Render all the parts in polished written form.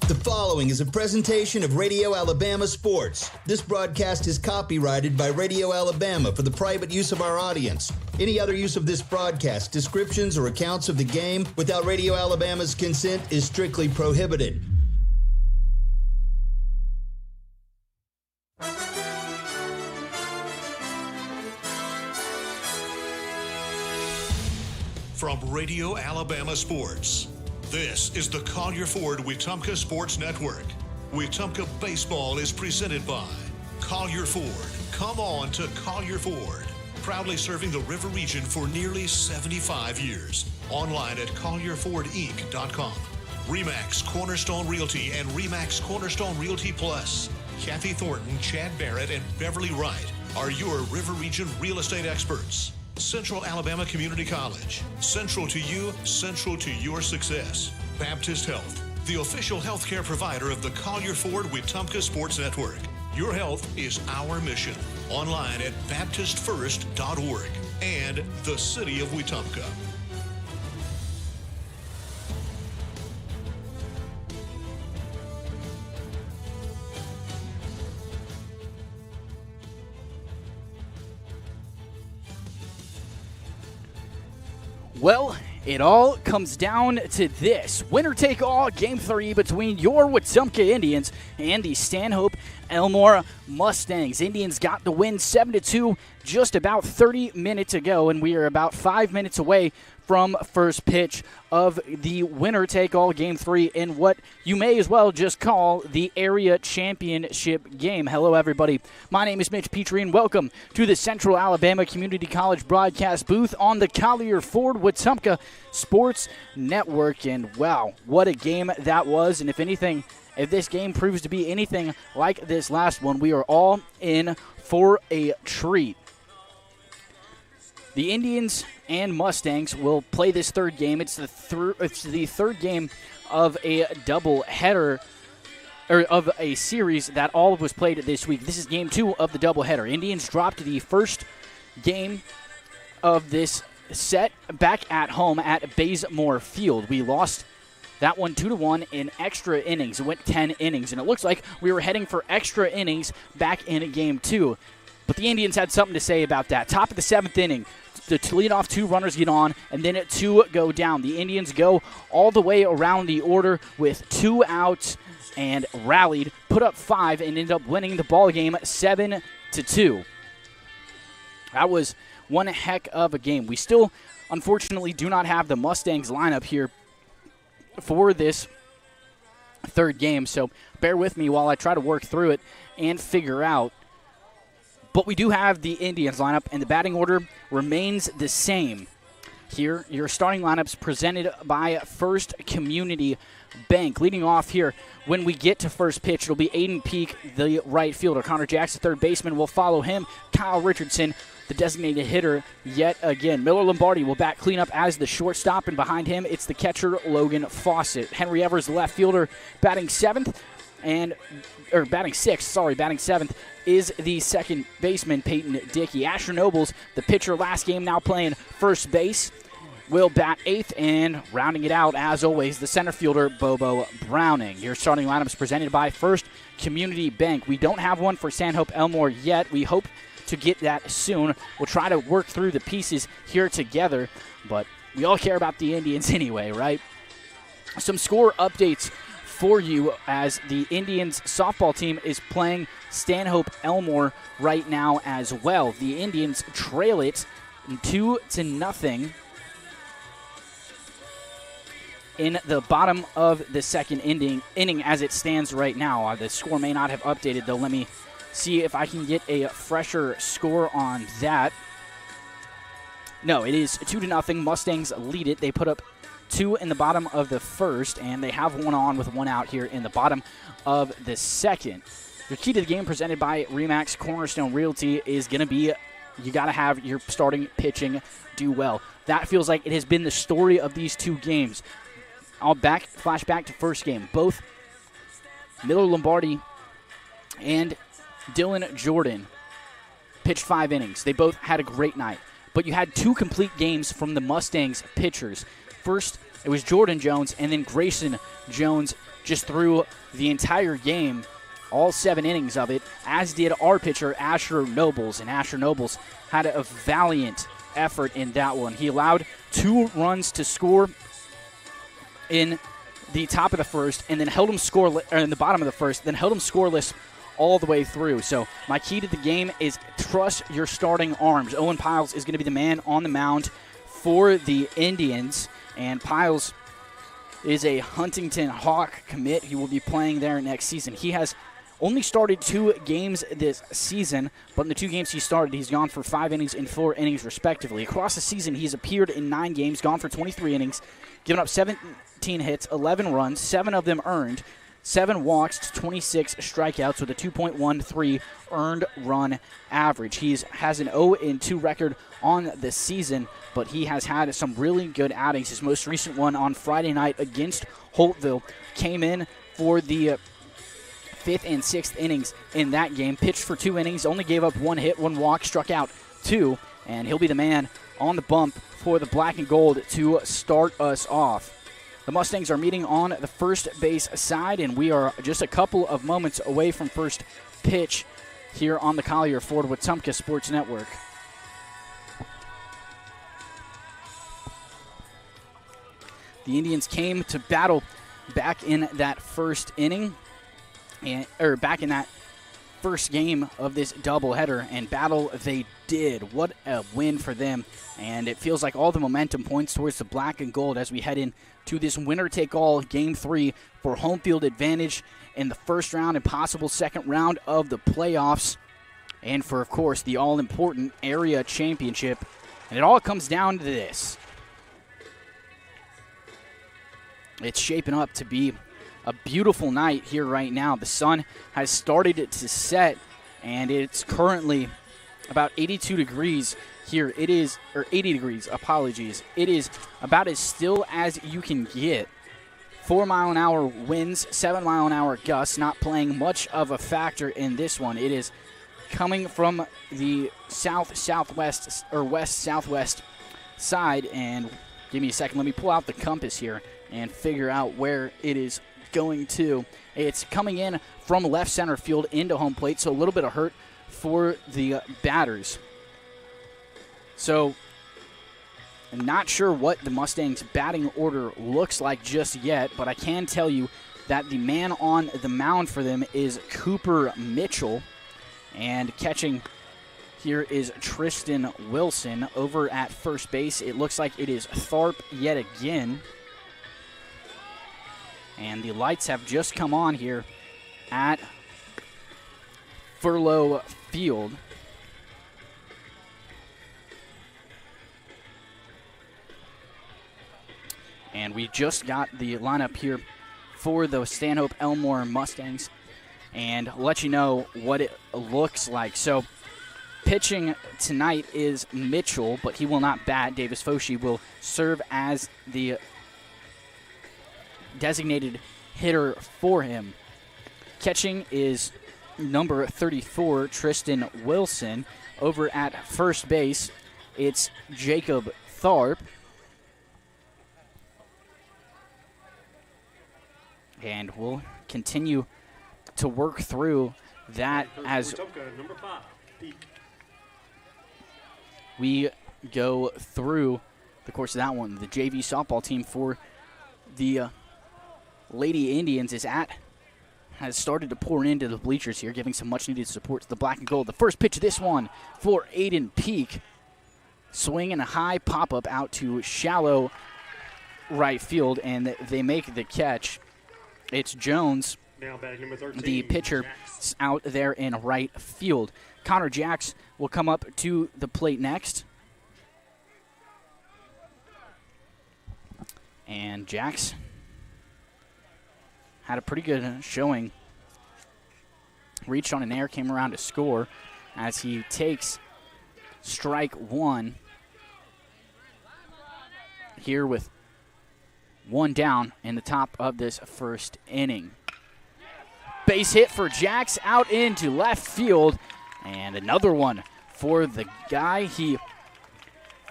The following is a presentation of Radio Alabama Sports. This broadcast is copyrighted by Radio Alabama for the private use of our audience. Any other use of this broadcast, descriptions, or accounts of the game without Radio Alabama's consent is strictly prohibited. From Radio Alabama Sports, this is the Collier Ford Wetumpka Sports Network. Wetumpka Baseball is presented by Collier Ford. Come on to Collier Ford. Proudly serving the River region for nearly 75 years. Online at collierfordinc.com. RE/MAX Cornerstone Realty and RE/MAX Cornerstone Realty Plus. Kathy Thornton, Chad Barrett, and Beverly Wright are your River region real estate experts. Central Alabama Community College. Central to you, central to your success. Baptist Health, the official healthcare provider of the Collier Ford Wetumpka Sports Network. Your health is our mission. Online at baptistfirst.org and the City of Wetumpka. Well, it all comes down to this. Winner take all, Game 3 between your Wetumpka Indians and the Stanhope Elmore Mustangs. Indians got the win 7-2 just about 30 minutes ago, and we are about 5 minutes away from first pitch of the winner-take-all Game 3 in what you may as well just call the area championship game. Hello, everybody. My name is Mitch Petrie, and welcome to the Central Alabama Community College broadcast booth on the Collier Ford Wetumpka Sports Network. And, wow, what a game that was. And if this game proves to be anything like this last one, we are all in for a treat. The Indians and Mustangs will play this third game. It's the third game of a doubleheader, or of a series that all was played this week. This is Game 2 of the doubleheader. Indians dropped the first game of this set back at home at Bazemore Field. We lost that one 2-1 in extra innings. It went 10 innings, and it looks like we were heading for extra innings back in Game 2. But the Indians had something to say about that. Top of the 7th inning, the leadoff 2 runners get on, and then 2 go down. The Indians go all the way around the order with 2 outs and rallied, put up 5, and ended up winning the ball game 7-2. That was one heck of a game. We still, unfortunately, do not have the Mustangs lineup here for this third game, so bear with me while I try to work through it and figure out. But we do have the Indians lineup, and the batting order remains the same. Here, your starting lineups presented by First Community Bank. Leading off here, when we get to first pitch, it'll be Aiden Peak, the right fielder. Connor Jackson, third baseman, will follow him. Kyle Richardson, the designated hitter, yet again. Miller Lombardi will bat cleanup as the shortstop, and behind him, it's the catcher, Logan Fawcett. Henry Evers, the left fielder, batting seventh, batting seventh, is the second baseman, Peyton Dickey. Asher Nobles, the pitcher last game, now playing first base, will bat eighth, and rounding it out, as always, the center fielder, Bobo Browning. Your starting lineup is presented by First Community Bank. We don't have one for Stanhope Elmore yet. We hope to get that soon. We'll try to work through the pieces here together, but we all care about the Indians anyway, right? Some score updates for you as the Indians softball team is playing Stanhope Elmore right now as well. The Indians trail it 2-0 in the bottom of the second inning as it stands right now. The score may not have updated, though. Let me see if I can get a fresher score on that. No, it is 2-0. Mustangs lead it. They put up 2 in the bottom of the first, and they have one on with 1 out here in the bottom of the second. Your key to the game presented by RE/MAX Cornerstone Realty is going to be you got to have your starting pitching do well. That feels like it has been the story of these 2 games. I'll flash back to first game. Both Miller Lombardi and Dylan Jordan pitched 5 innings. They both had a great night. But you had 2 complete games from the Mustangs pitchers. First it was Jordan Jones, and then Grayson Jones just threw the entire game, all 7 innings of it, as did our pitcher, Asher Nobles. And Asher Nobles had a valiant effort in that one. He allowed 2 runs to score in the top of the first, and then held him scoreless, or in the bottom of the first, then held him scoreless all the way through. So my key to the game is trust your starting arms. Owen Piles is going to be the man on the mound for the Indians, and Piles is a Huntington Hawk commit. He will be playing there next season. He has only started 2 games this season, but in the 2 games he started, he's gone for 5 innings and 4 innings respectively. Across the season, he's appeared in 9 games, gone for 23 innings, given up 17 hits, 11 runs, 7 of them earned, 7 walks, 26 strikeouts with a 2.13 earned run average. He has an 0-2 record on the season, but he has had some really good outings. His most recent one on Friday night against Holtville came in for the 5th and 6th innings in that game. Pitched for 2 innings, only gave up 1 hit, 1 walk, struck out 2, and he'll be the man on the bump for the black and gold to start us off. The Mustangs are meeting on the first base side, and we are just a couple of moments away from first pitch here on the Collier Ford Wetumpka Sports Network. The Indians came to battle back in that first inning, back in that first game of this doubleheader, and battle they did. What a win for them, and it feels like all the momentum points towards the black and gold as we head in to this winner-take-all Game 3 for home field advantage in the first round and possible second round of the playoffs, and for, of course, the all-important area championship. And it all comes down to this. It's shaping up to be a beautiful night here right now. The sun has started to set, and it's currently about 82 degrees here. It is, or 80 degrees, apologies. It is about as still as you can get. 4-mile-an-hour winds, 7-mile-an-hour gusts, not playing much of a factor in this one. It is coming from the south-southwest, or west-southwest side, and give me a second. Let me pull out the compass here and figure out where it is going to. It's coming in from left center field into home plate, so a little bit of hurt for the batters. So I'm not sure what the Mustangs batting order looks like just yet, but I can tell you that the man on the mound for them is Cooper Mitchell, and catching here is Tristan Wilson. Over at first base, it looks like it is Tharp yet again. And the lights have just come on here at Furlow Field. And we just got the lineup here for the Stanhope Elmore Mustangs, and I'll let you know what it looks like. So pitching tonight is Mitchell, but he will not bat. Davis Foshi will serve as the designated hitter for him. Catching is number 34, Tristan Wilson. Over at first base, it's Jacob Tharp. And we'll continue to work through that as we go through the course of that one. The JV softball team for the Lady Indians has started to pour into the bleachers here, giving some much-needed support to the black and gold. The first pitch of this one for Aiden Peak. Swing and a high pop-up out to shallow right field, and they make the catch. It's Jones, now batting number 13, the pitcher, out there in right field. Connor Jacks will come up to the plate next. And Jacks had a pretty good showing. Reached on an air, came around to score as he takes strike one here with one down in the top of this first inning. Base hit for Jacks out into left field, and another one for the guy. He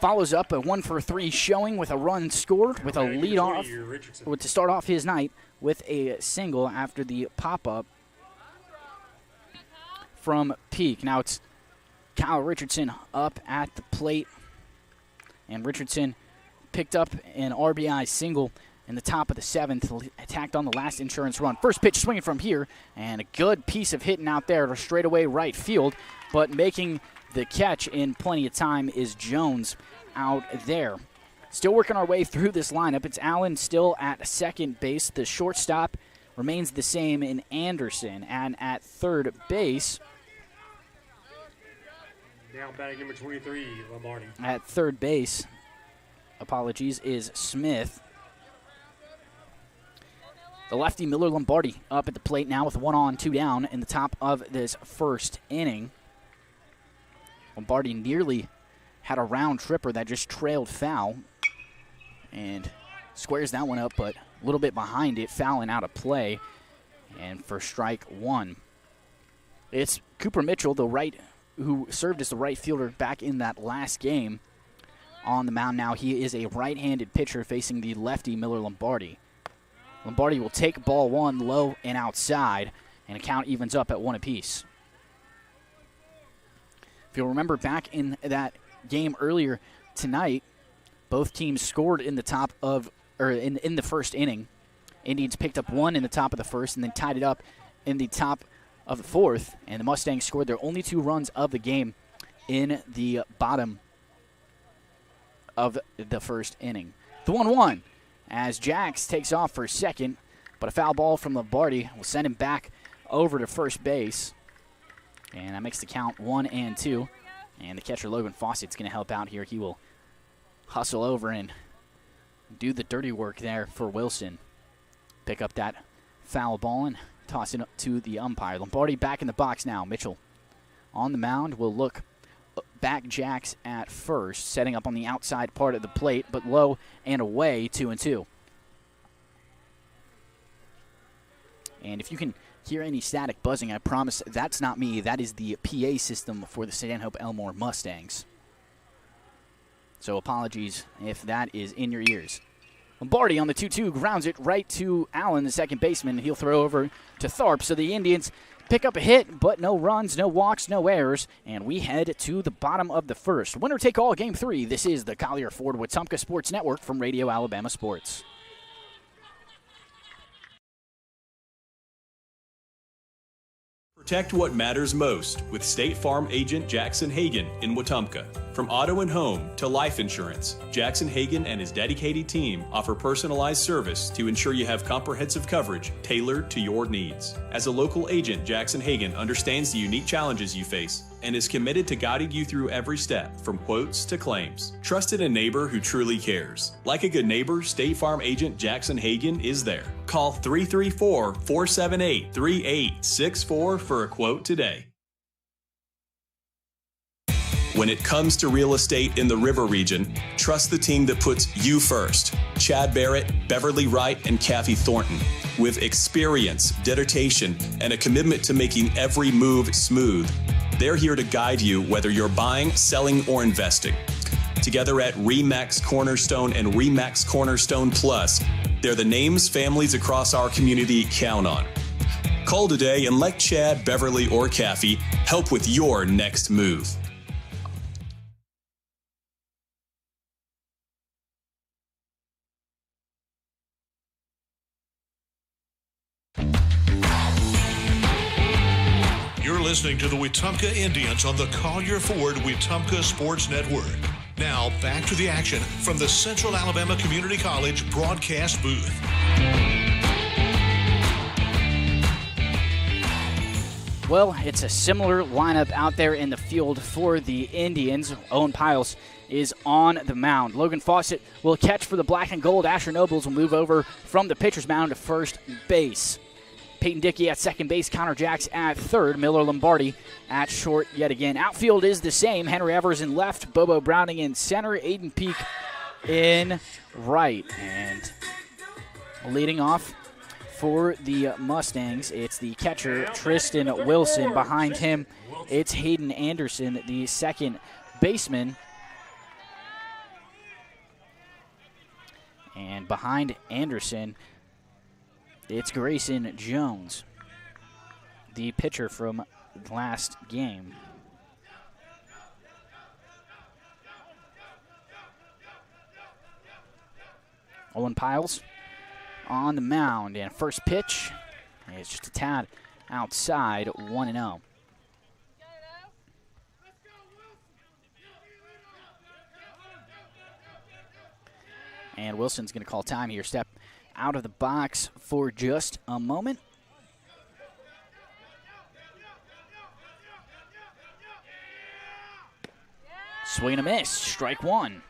follows up a 1-for-3 showing with a run scored with a lead off to start off his night with a single after the pop-up from Peak. Now it's Kyle Richardson up at the plate, and Richardson picked up an RBI single in the top of the 7th, attacked on the last insurance run. First pitch swinging from here, and a good piece of hitting out there to straightaway right field, but making the catch in plenty of time is Jones out there. Still working our way through this lineup. It's Allen still at second base. The shortstop remains the same in Anderson, and at third base, now batting number 23, Lombardi. At third base, is Smith. The lefty Miller Lombardi up at the plate now with 1 on, 2 down in the top of this first inning. Lombardi nearly had a round tripper that just trailed foul and squares that one up, but a little bit behind it, fouling out of play, and for strike 1. It's Cooper Mitchell, the right, who served as the right fielder back in that last game, on the mound now. He is a right-handed pitcher facing the lefty Miller Lombardi. Lombardi will take ball 1 low and outside, and a count evens up at 1 apiece. If you'll remember back in that game earlier tonight, both teams scored in the top of, or in the first inning. Indians picked up 1 in the top of the first and then tied it up in the top of the 4th, and the Mustangs scored their only 2 runs of the game in the bottom of the first inning. The 1-1 as Jax takes off for second, but a foul ball from Lombardi will send him back over to first base, and that makes the count 1-2. And the catcher Logan Fawcett's going to help out here. He will hustle over and do the dirty work there for Wilson. Pick up that foul ball and toss it up to the umpire. Lombardi back in the box now. Mitchell on the mound will look back Jax at first, setting up on the outside part of the plate, but low and away, 2-2. And if you can hear any static buzzing, I promise that's not me. That is the PA system for the Stanhope Elmore Mustangs. So apologies if that is in your ears. Lombardi on the 2-2 grounds it right to Allen, the second baseman. He'll throw over to Tharp. So the Indians pick up a hit, but no runs, no walks, no errors, and we head to the bottom of the first. Winner take all, Game 3. This is the Collier Ford Wetumpka Sports Network from Radio Alabama Sports. Protect what matters most with State Farm agent Jackson Hagan in Wetumpka. From auto and home to life insurance, Jackson Hagan and his dedicated team offer personalized service to ensure you have comprehensive coverage tailored to your needs. As a local agent, Jackson Hagan understands the unique challenges you face and is committed to guiding you through every step, from quotes to claims. Trusted a neighbor who truly cares. Like a good neighbor, State Farm agent Jackson Hagan is there. Call 334-478-3864 for a quote today. When it comes to real estate in the River region, trust the team that puts you first. Chad Barrett, Beverly Wright, and Kathy Thornton. With experience, dedication, and a commitment to making every move smooth, they're here to guide you whether you're buying, selling, or investing. Together at RE/MAX Cornerstone and RE/MAX Cornerstone Plus, they're the names families across our community count on. Call today and let Chad, Beverly, or Kathy help with your next move. You're listening to the Wetumpka Indians on the Collier Ford Wetumpka Sports Network. Now, back to the action from the Central Alabama Community College broadcast booth. Well, it's a similar lineup out there in the field for the Indians. Owen Piles is on the mound. Logan Fawcett will catch for the black and gold. Asher Nobles will move over from the pitcher's mound to first base. Peyton Dickey at second base, Connor Jax at third, Miller Lombardi at short yet again. Outfield is the same. Henry Evers in left, Bobo Browning in center, Aiden Peak in right. And leading off for the Mustangs, it's the catcher, Tristan Wilson. Behind him, it's Hayden Anderson, the second baseman. And behind Anderson, it's Grayson Jones, the pitcher from last game. Owen Piles on the mound, and first pitch is just a tad outside, 1-0. And Wilson's going to call time here. Step out of the box for just a moment. Swing and a miss. Strike one.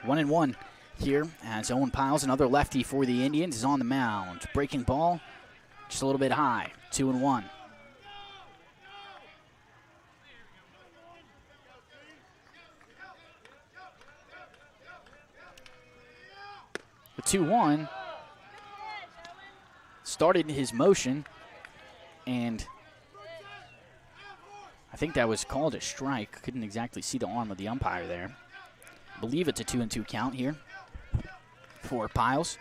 One and one here as Owen Piles, another lefty for the Indians, is on the mound. Breaking ball just a little bit high. 2-1. The 2-1 started his motion, and I think that was called a strike. Couldn't exactly see the arm of the umpire there. I believe it's a 2-2 count here for Piles.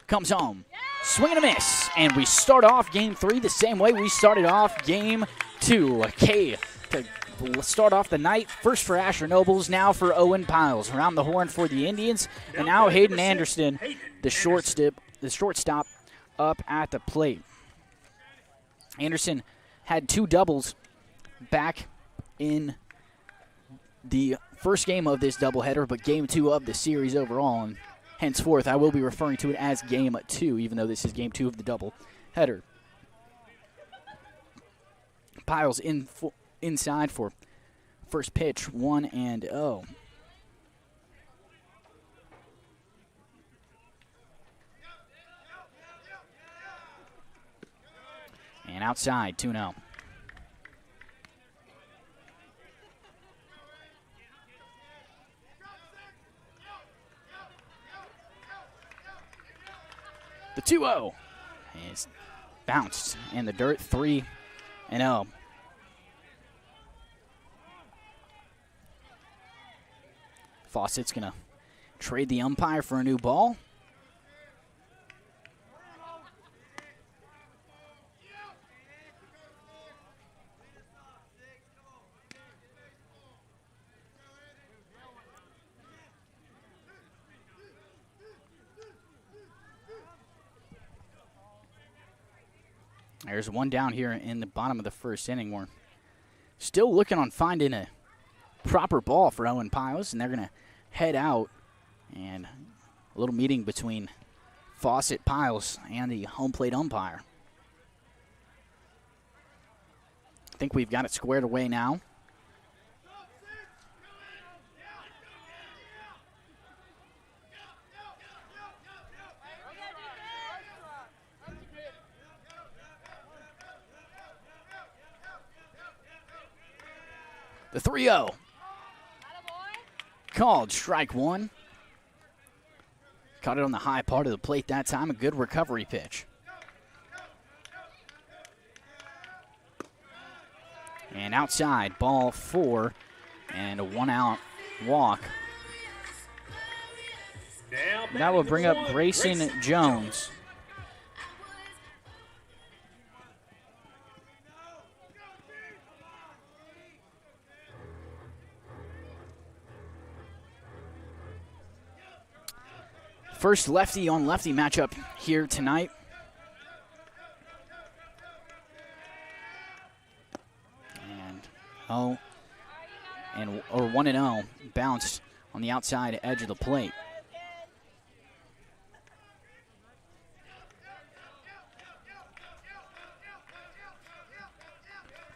Comes home. Swing and a miss. And we start off game 3 the same way we started off game 2. Okay, to start off the night, first for Asher Nobles, now for Owen Piles. Around the horn for the Indians. And now Hayden Anderson, the shortstop, up at the plate. Anderson had 2 doubles back in the first game of this doubleheader, but game 2 of the series overall. And henceforth, I will be referring to it as game 2, even though this is game 2 of the doubleheader. Piles inside for first pitch, 1-0. And outside, 2-0. The 2-0 is bounced in the dirt, 3-0. Fawcett's going to trade the umpire for a new ball. There's one down here in the bottom of the first inning. We're still looking on finding a proper ball for Owen Piles, and they're going to head out. And a little meeting between Fawcett, Piles, and the home plate umpire. I think we've got it squared away now. The 3-0. Called strike one. Caught it on the high part of the plate that time. A good recovery pitch. And outside, ball 4, and a 1-out walk. That will bring up Grayson Jones. First lefty-on-lefty matchup here tonight. And 1-0 bounced on the outside edge of the plate.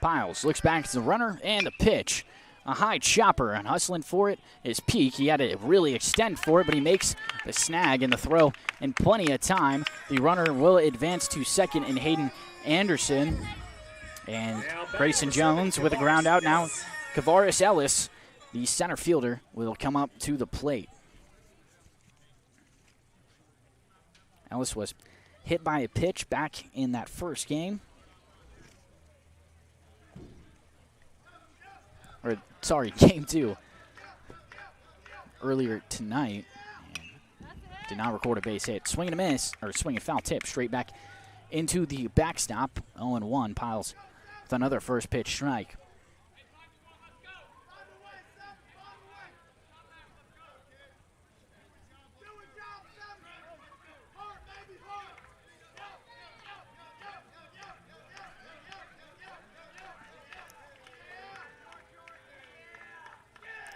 Piles looks back to the runner and a pitch. A high chopper, and hustling for it is Peak. He had to really extend for it, but he makes the snag and the throw in plenty of time. The runner will advance to second in Hayden Anderson. And Grayson Jones with a ground out now. Kavaris Ellis, the center fielder, will come up to the plate. Ellis was hit by a pitch back in that first game. or sorry, game 2 earlier tonight. And did not record a base hit. Swing and a miss, or swing and foul tip straight back into the backstop. 0-1. Piles with another first pitch strike.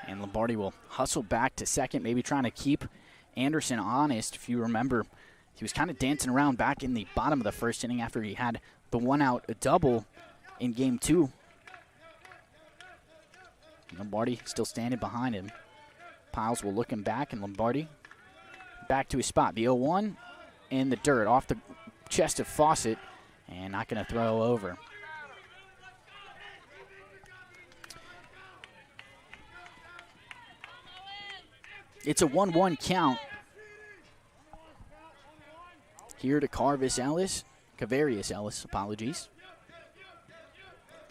And Lombardi will hustle back to second, maybe trying to keep Anderson honest. If you remember, he was kind of dancing around back in the bottom of the first inning after he had the one-out double in game 2. Lombardi still standing behind him. Piles will look him back, and Lombardi back to his spot. The 0-1 in the dirt off the chest of Fawcett, and not going to throw over. It's a 1-1 count here to Cavarius Ellis, apologies.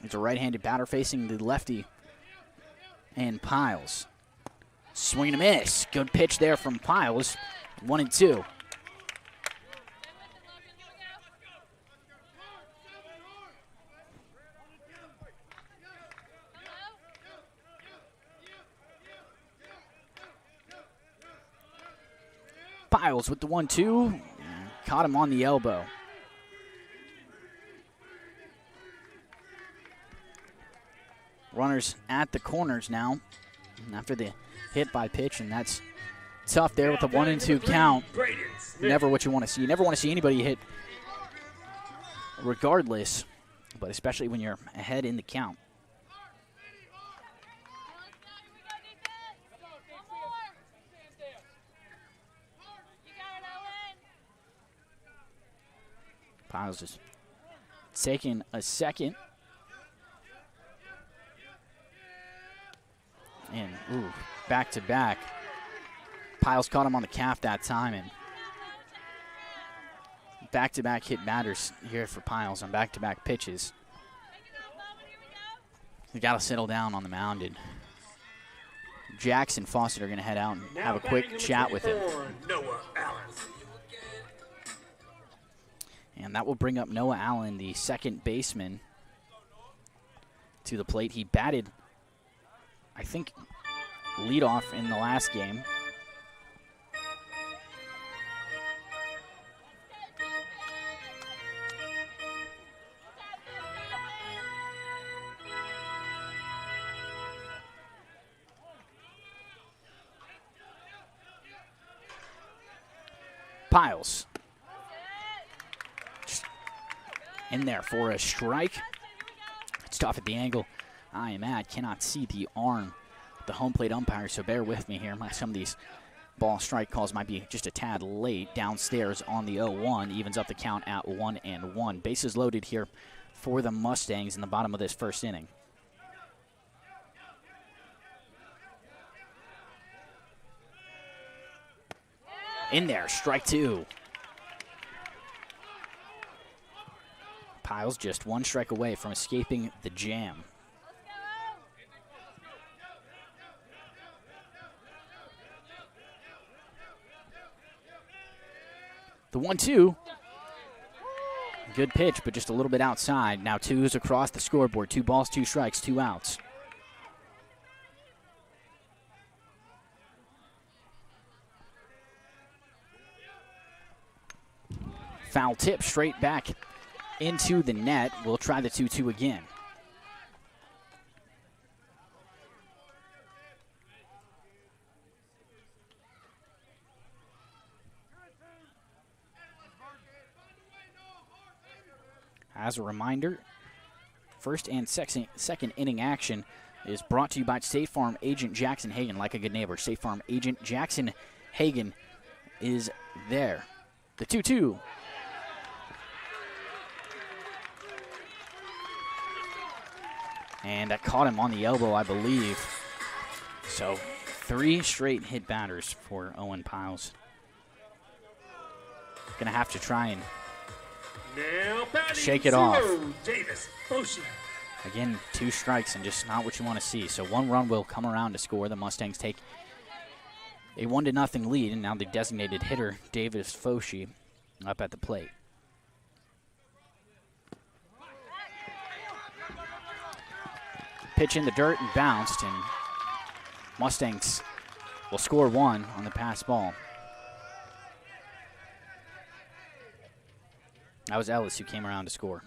It's a right-handed batter facing the lefty, and Piles. Swing and a miss. Good pitch there from Piles. 1-2. Piles with the 1-2. Caught him on the elbow. Runners at the corners now after the hit by pitch, and that's tough there with the 1-2 count. Never what you want to see. You never want to see anybody hit regardless, but especially when you're ahead in the count. Piles just taking a second. And, back to back. Piles caught him on the calf that time. And back-to-back hit batters here for Piles on back-to-back pitches. We got to settle down on the mound. And Jackson Fawcett are going to head out and have a quick chat with him. Noah Allen. And that will bring up Noah Allen, the second baseman, to the plate. He batted, I think, leadoff in the last game. Piles. In there for a strike. It's tough at the angle I am at. Cannot see the arm, the home plate umpire, so bear with me here. Some of these ball strike calls might be just a tad late. Downstairs on the 0-1, evens up the count at 1-1. Bases loaded here for the Mustangs in the bottom of this first inning. In there, strike 2. Piles just one strike away from escaping the jam. The 1-2. Good pitch, but just a little bit outside. Now 2s across the scoreboard. 2 balls, 2 strikes, 2 outs. Foul tip straight back into the net. We'll try the 2-2 again. As a reminder, first and second inning action is brought to you by State Farm agent Jackson Hagan. Like a good neighbor, State Farm agent Jackson Hagan is there. The 2-2. And that caught him on the elbow, I believe. So 3 straight hit batters for Owen Piles. Gonna have to try and Now shake it off. Davis, motion. Again, 2 strikes and just not what you want to see. So 1 run will come around to score. The Mustangs take a 1-0 lead, and now the designated hitter, Davis Foshi, up at the plate. Pitch in the dirt and bounced, and Mustangs will score 1 on the pass ball. That was Ellis who came around to score.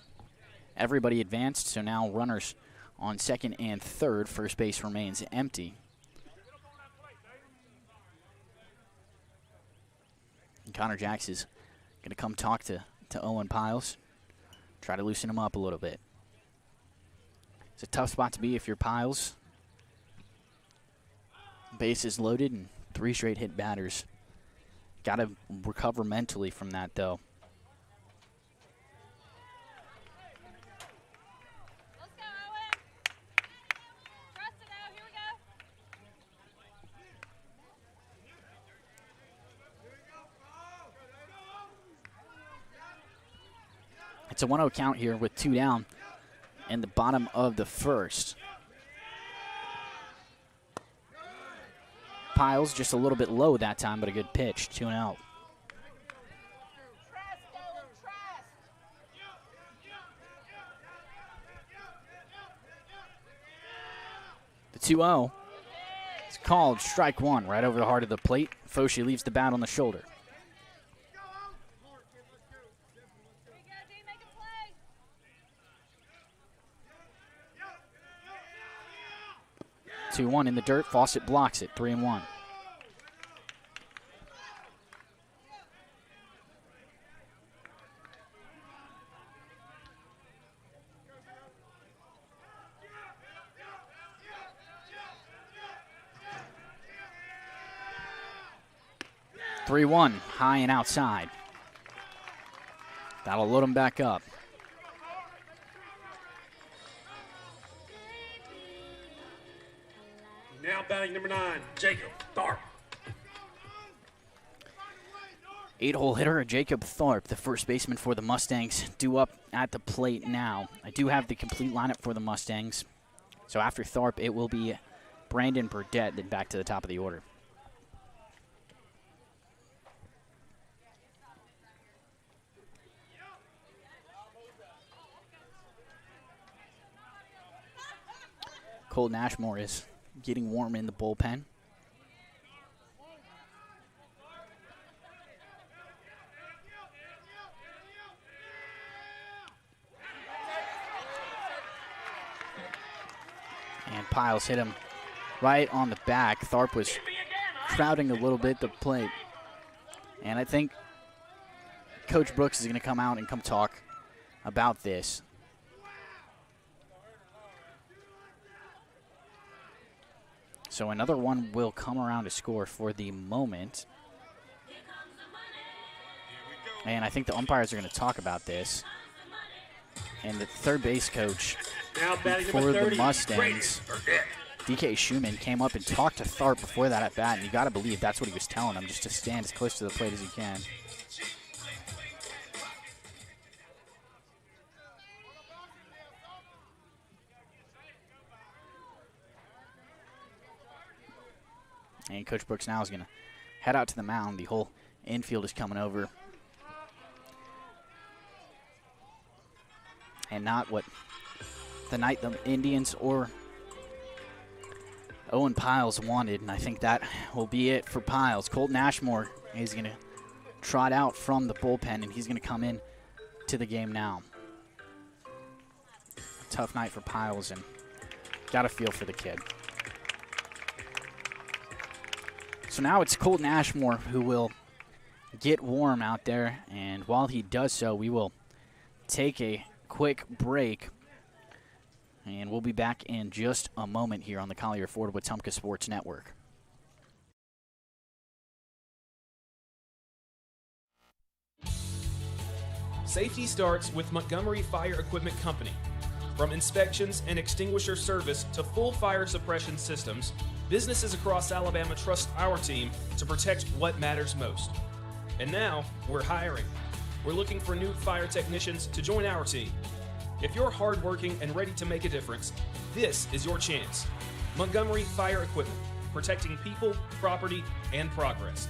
Everybody advanced, so now runners on second and third. First base remains empty. And Connor Jacks is going to come talk to Owen Piles, try to loosen him up a little bit. It's a tough spot to be if you're Piles. Bases loaded and 3 straight hit batters. Got to recover mentally from that, though. Let's go, Owen. Trust it out. Here we go. It's a 1-0 count here with 2 down in the bottom of the first. Piles just a little bit low that time, but a good pitch, 2-0. The 2-0 is called strike 1 right over the heart of the plate. Foshi leaves the bat on the shoulder. 2-1 in the dirt. Fawcett blocks it. 3-1. High and outside. That'll load him back up. Now batting number 9, Jacob Tharp. 8-hole hitter, Jacob Tharp, the first baseman for the Mustangs, due up at the plate now. I do have the complete lineup for the Mustangs. So after Tharp, it will be Brandon Burdett, then back to the top of the order. Colton Ashmore is getting warm in the bullpen. And Piles hit him right on the back. Tharp was crowding a little bit the plate. And I think Coach Brooks is going to come out and come talk about this. So another one will come around to score for the moment. And I think the umpires are going to talk about this. And the third base coach for the Mustangs, DK Schumann, came up and talked to Tharp before that at bat, and you got to believe that's what he was telling him, just to stand as close to the plate as he can. And Coach Brooks now is going to head out to the mound. The whole infield is coming over. And not what the night the Indians or Owen Piles wanted. And I think that will be it for Piles. Colton Ashmore is going to trot out from the bullpen, and he's going to come in to the game now. Tough night for Piles, and got to feel for the kid. So now it's Colton Ashmore who will get warm out there, and while he does so, we will take a quick break, and we'll be back in just a moment here on the Collier Ford Wetumpka Sports Network. Safety starts with Montgomery Fire Equipment Company. From inspections and extinguisher service to full fire suppression systems, businesses across Alabama trust our team to protect what matters most. And now, we're hiring. We're looking for new fire technicians to join our team. If you're hardworking and ready to make a difference, this is your chance. Montgomery Fire Equipment, protecting people, property, and progress.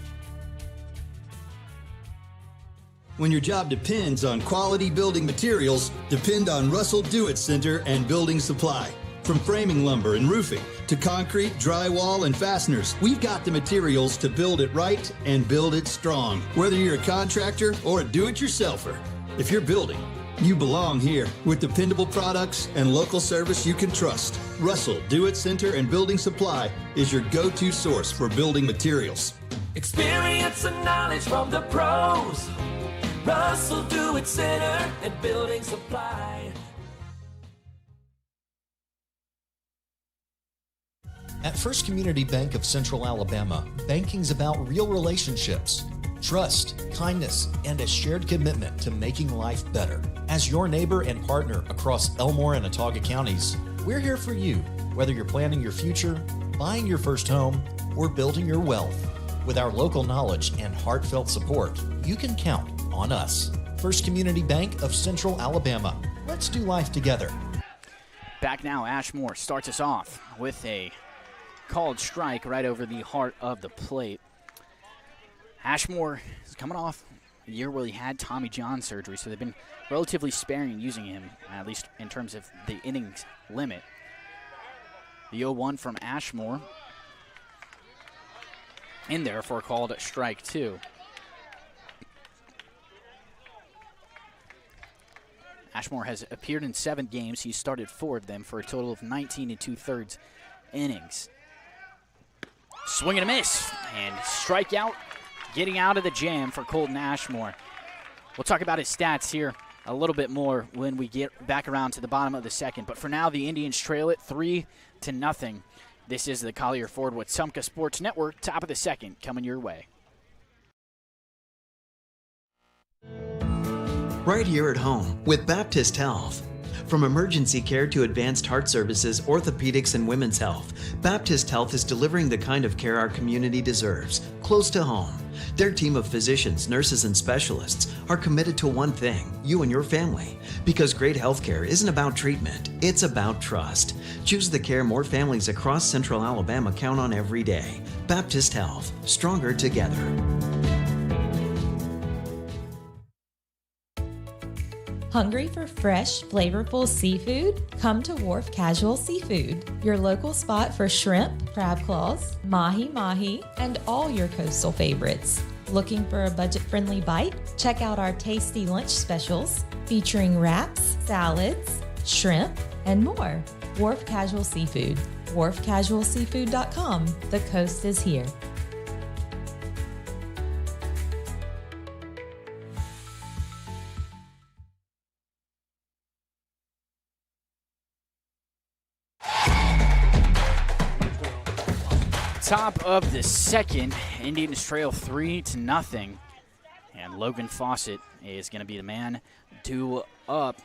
When your job depends on quality building materials, depend on Russell Do-It Center and Building Supply. From framing lumber and roofing to concrete, drywall, and fasteners, we've got the materials to build it right and build it strong. Whether you're a contractor or a do-it-yourselfer, if you're building, you belong here with dependable products and local service you can trust. Russell Do-It Center and Building Supply is your go-to source for building materials. Experience and knowledge from the pros. Russell Do-It Center and Building Supply. At First Community Bank of Central Alabama, banking's about real relationships, trust, kindness, and a shared commitment to making life better. As your neighbor and partner across Elmore and Autauga counties, we're here for you, whether you're planning your future, buying your first home, or building your wealth. With our local knowledge and heartfelt support, you can count on us. First Community Bank of Central Alabama. Let's do life together. Back now, Ashmore starts us off with a called strike right over the heart of the plate. Ashmore is coming off a year where he had Tommy John surgery, so they've been relatively sparing using him, at least in terms of the innings limit. The 0-1 from Ashmore in there for a called strike 2. Ashmore has appeared in 7 games. He started 4 of them for a total of 19 2/3 innings. Swing and a miss, and strikeout, getting out of the jam for Colton Ashmore. We'll talk about his stats here a little bit more when we get back around to the bottom of the second. But for now, the Indians trail it 3-0. This is the Collier Ford Wetumpka Sports Network, top of the second, coming your way. Right here at home with Baptist Health. From emergency care to advanced heart services, orthopedics, and women's health, Baptist Health is delivering the kind of care our community deserves, close to home. Their team of physicians, nurses, and specialists are committed to one thing, you and your family. Because great health care isn't about treatment, it's about trust. Choose the care more families across Central Alabama count on every day. Baptist Health, stronger together. Hungry for fresh, flavorful seafood? Come to Wharf Casual Seafood, your local spot for shrimp, crab claws, mahi-mahi, and all your coastal favorites. Looking for a budget-friendly bite? Check out our tasty lunch specials featuring wraps, salads, shrimp, and more. Wharf Casual Seafood, wharfcasualseafood.com. The coast is here. Top of the second, Indians trail 3-0, and Logan Fawcett is going to be the man due up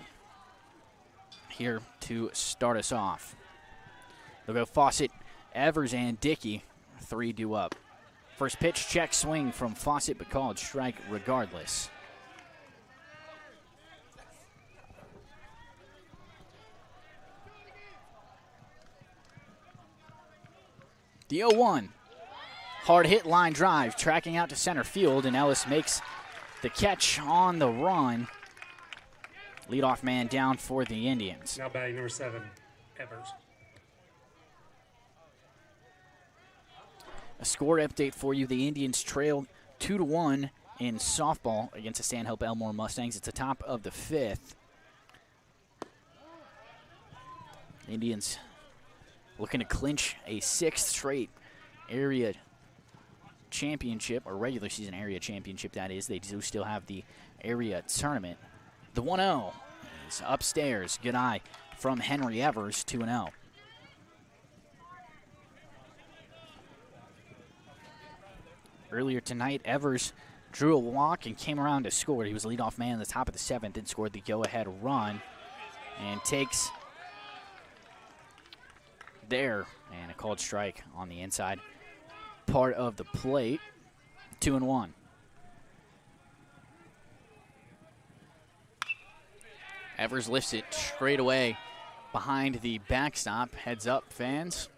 here to start us off. They'll go Fawcett, Evers, and Dickey, 3 due up. First pitch, check swing from Fawcett, but called strike regardless. The 0-1, hard hit line drive, tracking out to center field, and Ellis makes the catch on the run. Leadoff man down for the Indians. Now batting number 7, Evers. A score update for you. The Indians trail 2-1 in softball against the Stanhope Elmore Mustangs. It's the top of the 5th. Indians looking to clinch a 6th straight area championship, or regular season area championship, that is. They do still have the area tournament. The 1-0 is upstairs. Good eye from Henry Evers, 2-0. Earlier tonight, Evers drew a walk and came around to score. He was leadoff man in the top of the 7th and scored the go-ahead run, and takes there, and a called strike on the inside part of the plate. 2-1. Evers lifts it straight away behind the backstop. Heads up, fans.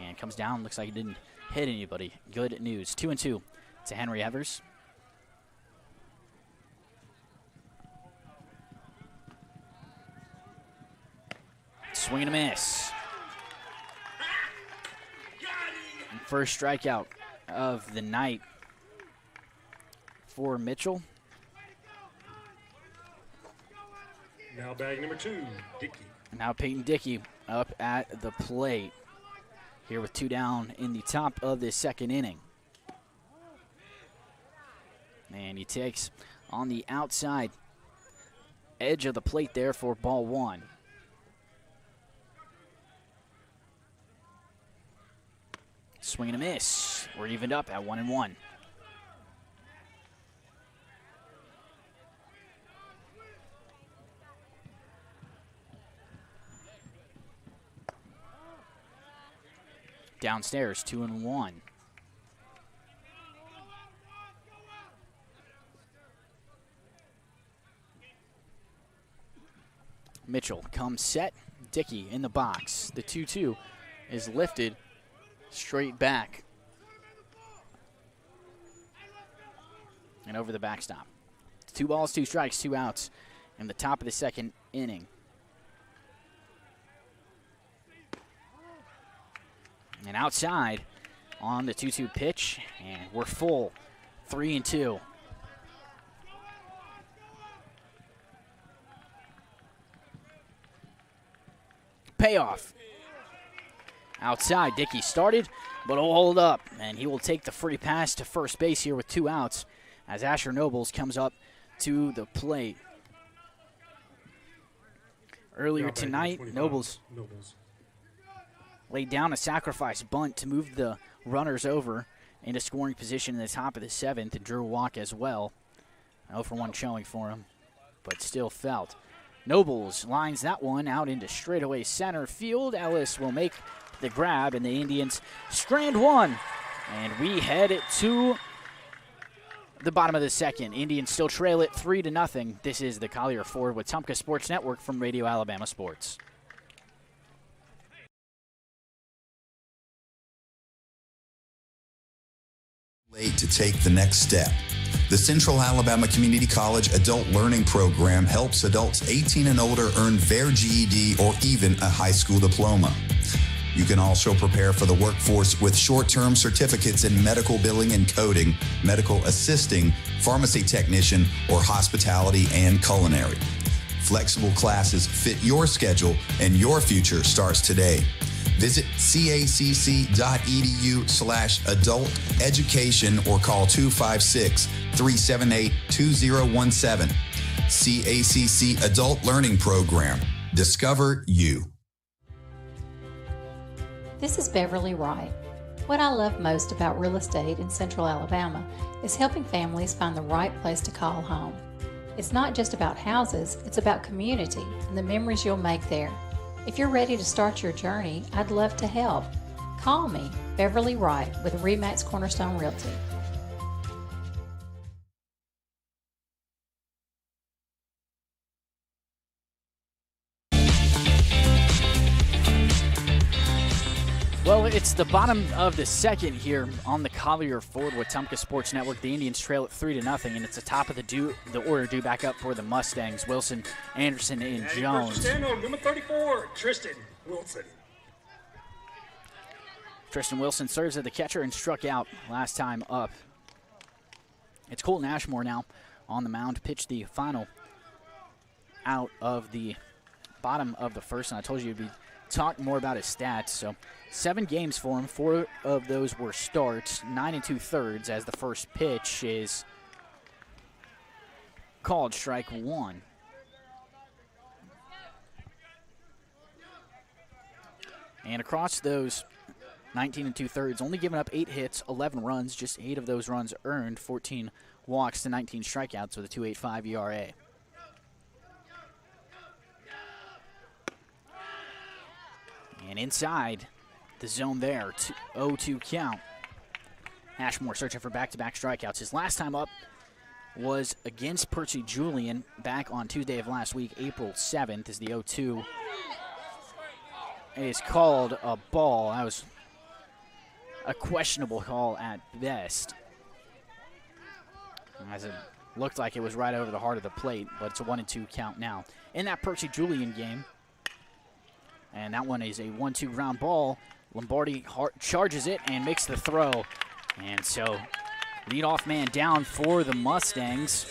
And comes down. Looks like it didn't hit anybody. Good news. 2-2 to Henry Evers. Swing and a miss. And first strikeout of the night for Mitchell. Now batting number 2, Dickey. Now Peyton Dickey up at the plate here with 2 down in the top of the second inning. And he takes on the outside edge of the plate there for ball 1. Swing and a miss. We're evened up at 1-1. Downstairs, 2-1. Mitchell comes set. Dickey in the box. The 2-2 is lifted straight back and over the backstop. 2 balls, 2 strikes, 2 outs in the top of the second inning. And outside on the 2-2 pitch, and we're full, 3-2. Payoff. Outside, Dickey started, but will hold up, and he will take the free pass to first base here with 2 outs as Asher Nobles comes up to the plate. Earlier tonight, Nobles laid down a sacrifice bunt to move the runners over into scoring position in the top of the 7th and drew a walk as well. 0-for-1 showing for him, but still felt. Nobles lines that one out into straightaway center field. Ellis will make the grab, and the Indians strand one. And we head to the bottom of the second. Indians still trail it 3-0. This is the Collier Ford Wetumpka Sports Network from Radio Alabama Sports. Late to take the next step. The Central Alabama Community College Adult Learning Program helps adults 18 and older earn their GED or even a high school diploma. You can also prepare for the workforce with short-term certificates in medical billing and coding, medical assisting, pharmacy technician, or hospitality and culinary. Flexible classes fit your schedule, and your future starts today. Visit cacc.edu/adult education or call 256-378-2017. CACC Adult Learning Program. Discover you. This is Beverly Wright. What I love most about real estate in Central Alabama is helping families find the right place to call home. It's not just about houses, it's about community and the memories you'll make there. If you're ready to start your journey, I'd love to help. Call me, Beverly Wright, with RE/MAX Cornerstone Realty. Well, it's the bottom of the second here on the Collier Ford Wetumpka Sports Network. The Indians trail it 3-0, and it's the top of the order due back up for the Mustangs. Wilson, Anderson, and Jones. Stanhope, number 34, Tristan Wilson. Tristan Wilson serves as the catcher and struck out last time up. It's Colton Ashmore now on the mound. Pitched the final out of the bottom of the first, and I told you we'd be talking more about his stats. So 7 games for him. 4 of those were starts. 9 2/3 as the first pitch is called strike 1. And across those 19 2/3, only giving up 8 hits, 11 runs, just 8 of those runs earned, 14 walks to 19 strikeouts with a 2.85 ERA. And inside the zone there, 0-2 count. Ashmore searching for back-to-back strikeouts. His last time up was against Percy Julian back on Tuesday of last week, April 7th, as the 0-2 is called a ball. That was a questionable call at best, as it looked like it was right over the heart of the plate, but it's a 1-2 count now. In that Percy Julian game, and that one is a 1-2 ground ball. Lombardi charges it and makes the throw. And so, leadoff man down for the Mustangs.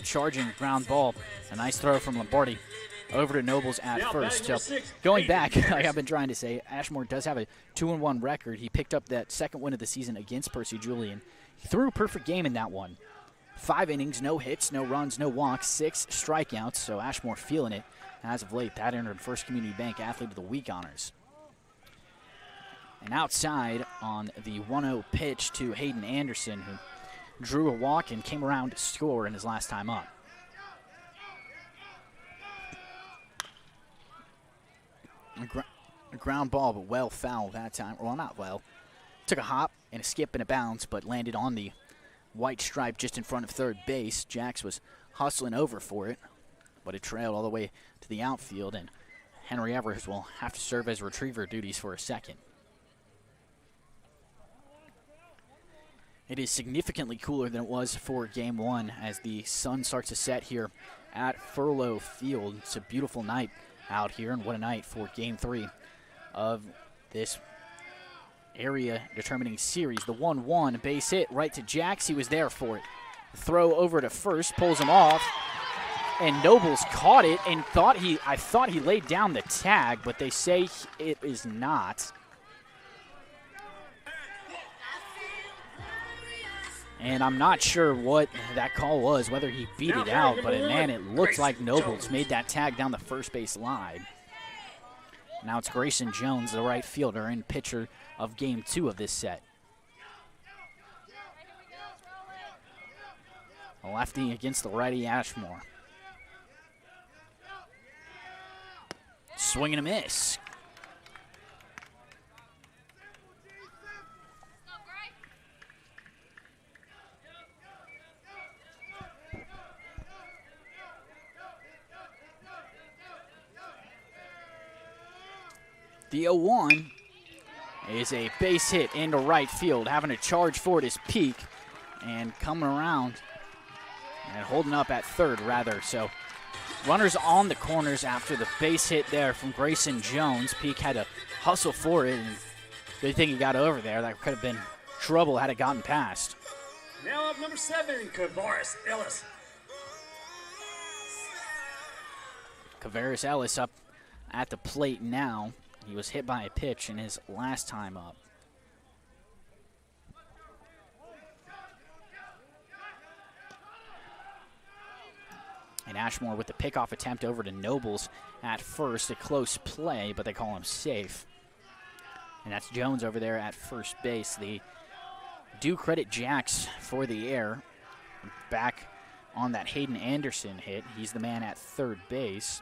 Charging ground ball. A nice throw from Lombardi over to Nobles at first. So, going back, like I've been trying to say, Ashmore does have a 2-1 record. He picked up that second win of the season against Percy Julian. He threw a perfect game in that one. 5 innings, no hits, no runs, no walks, 6 strikeouts. So, Ashmore feeling it. As of late, that earned First Community Bank Athlete of the Week honors. And outside on the 1-0 pitch to Hayden Anderson, who drew a walk and came around to score in his last time up. A ground ball, but well foul that time. Well, not well. Took a hop and a skip and a bounce, but landed on the white stripe just in front of third base. Jax was hustling over for it, but it trailed all the way to the outfield, and Henry Evers will have to serve as retriever duties for a second. It is significantly cooler than it was for Game 1 as the sun starts to set here at Furlow Field. It's a beautiful night out here, and what a night for Game 3 of this area-determining series. The 1-1 base hit right to Jax. He was there for it. Throw over to first, pulls him off, and Nobles caught it and I thought he laid down the tag, but they say it is not. And I'm not sure what that call was, whether he beat it out, but man, it looked like Nobles made that tag down the first base line. Now it's Grayson Jones, the right fielder and pitcher of Game 2 of this set. A lefty against the righty Ashmore. Swing and a miss. The 0-1 is a base hit into right field, having to charge for it is Peak, and coming around and holding up at third, rather. So runners on the corners after the base hit there from Grayson Jones. Peak had to hustle for it, and good thing he got over there. That could have been trouble had it gotten past. Now up number 7, Kavaris Ellis. Kavaris Ellis up at the plate now. He was hit by a pitch in his last time up. And Ashmore with the pickoff attempt over to Nobles at first. A close play, but they call him safe. And that's Jones over there at first base. They do credit Jax for the error. Back on that Hayden Anderson hit. He's the man at third base.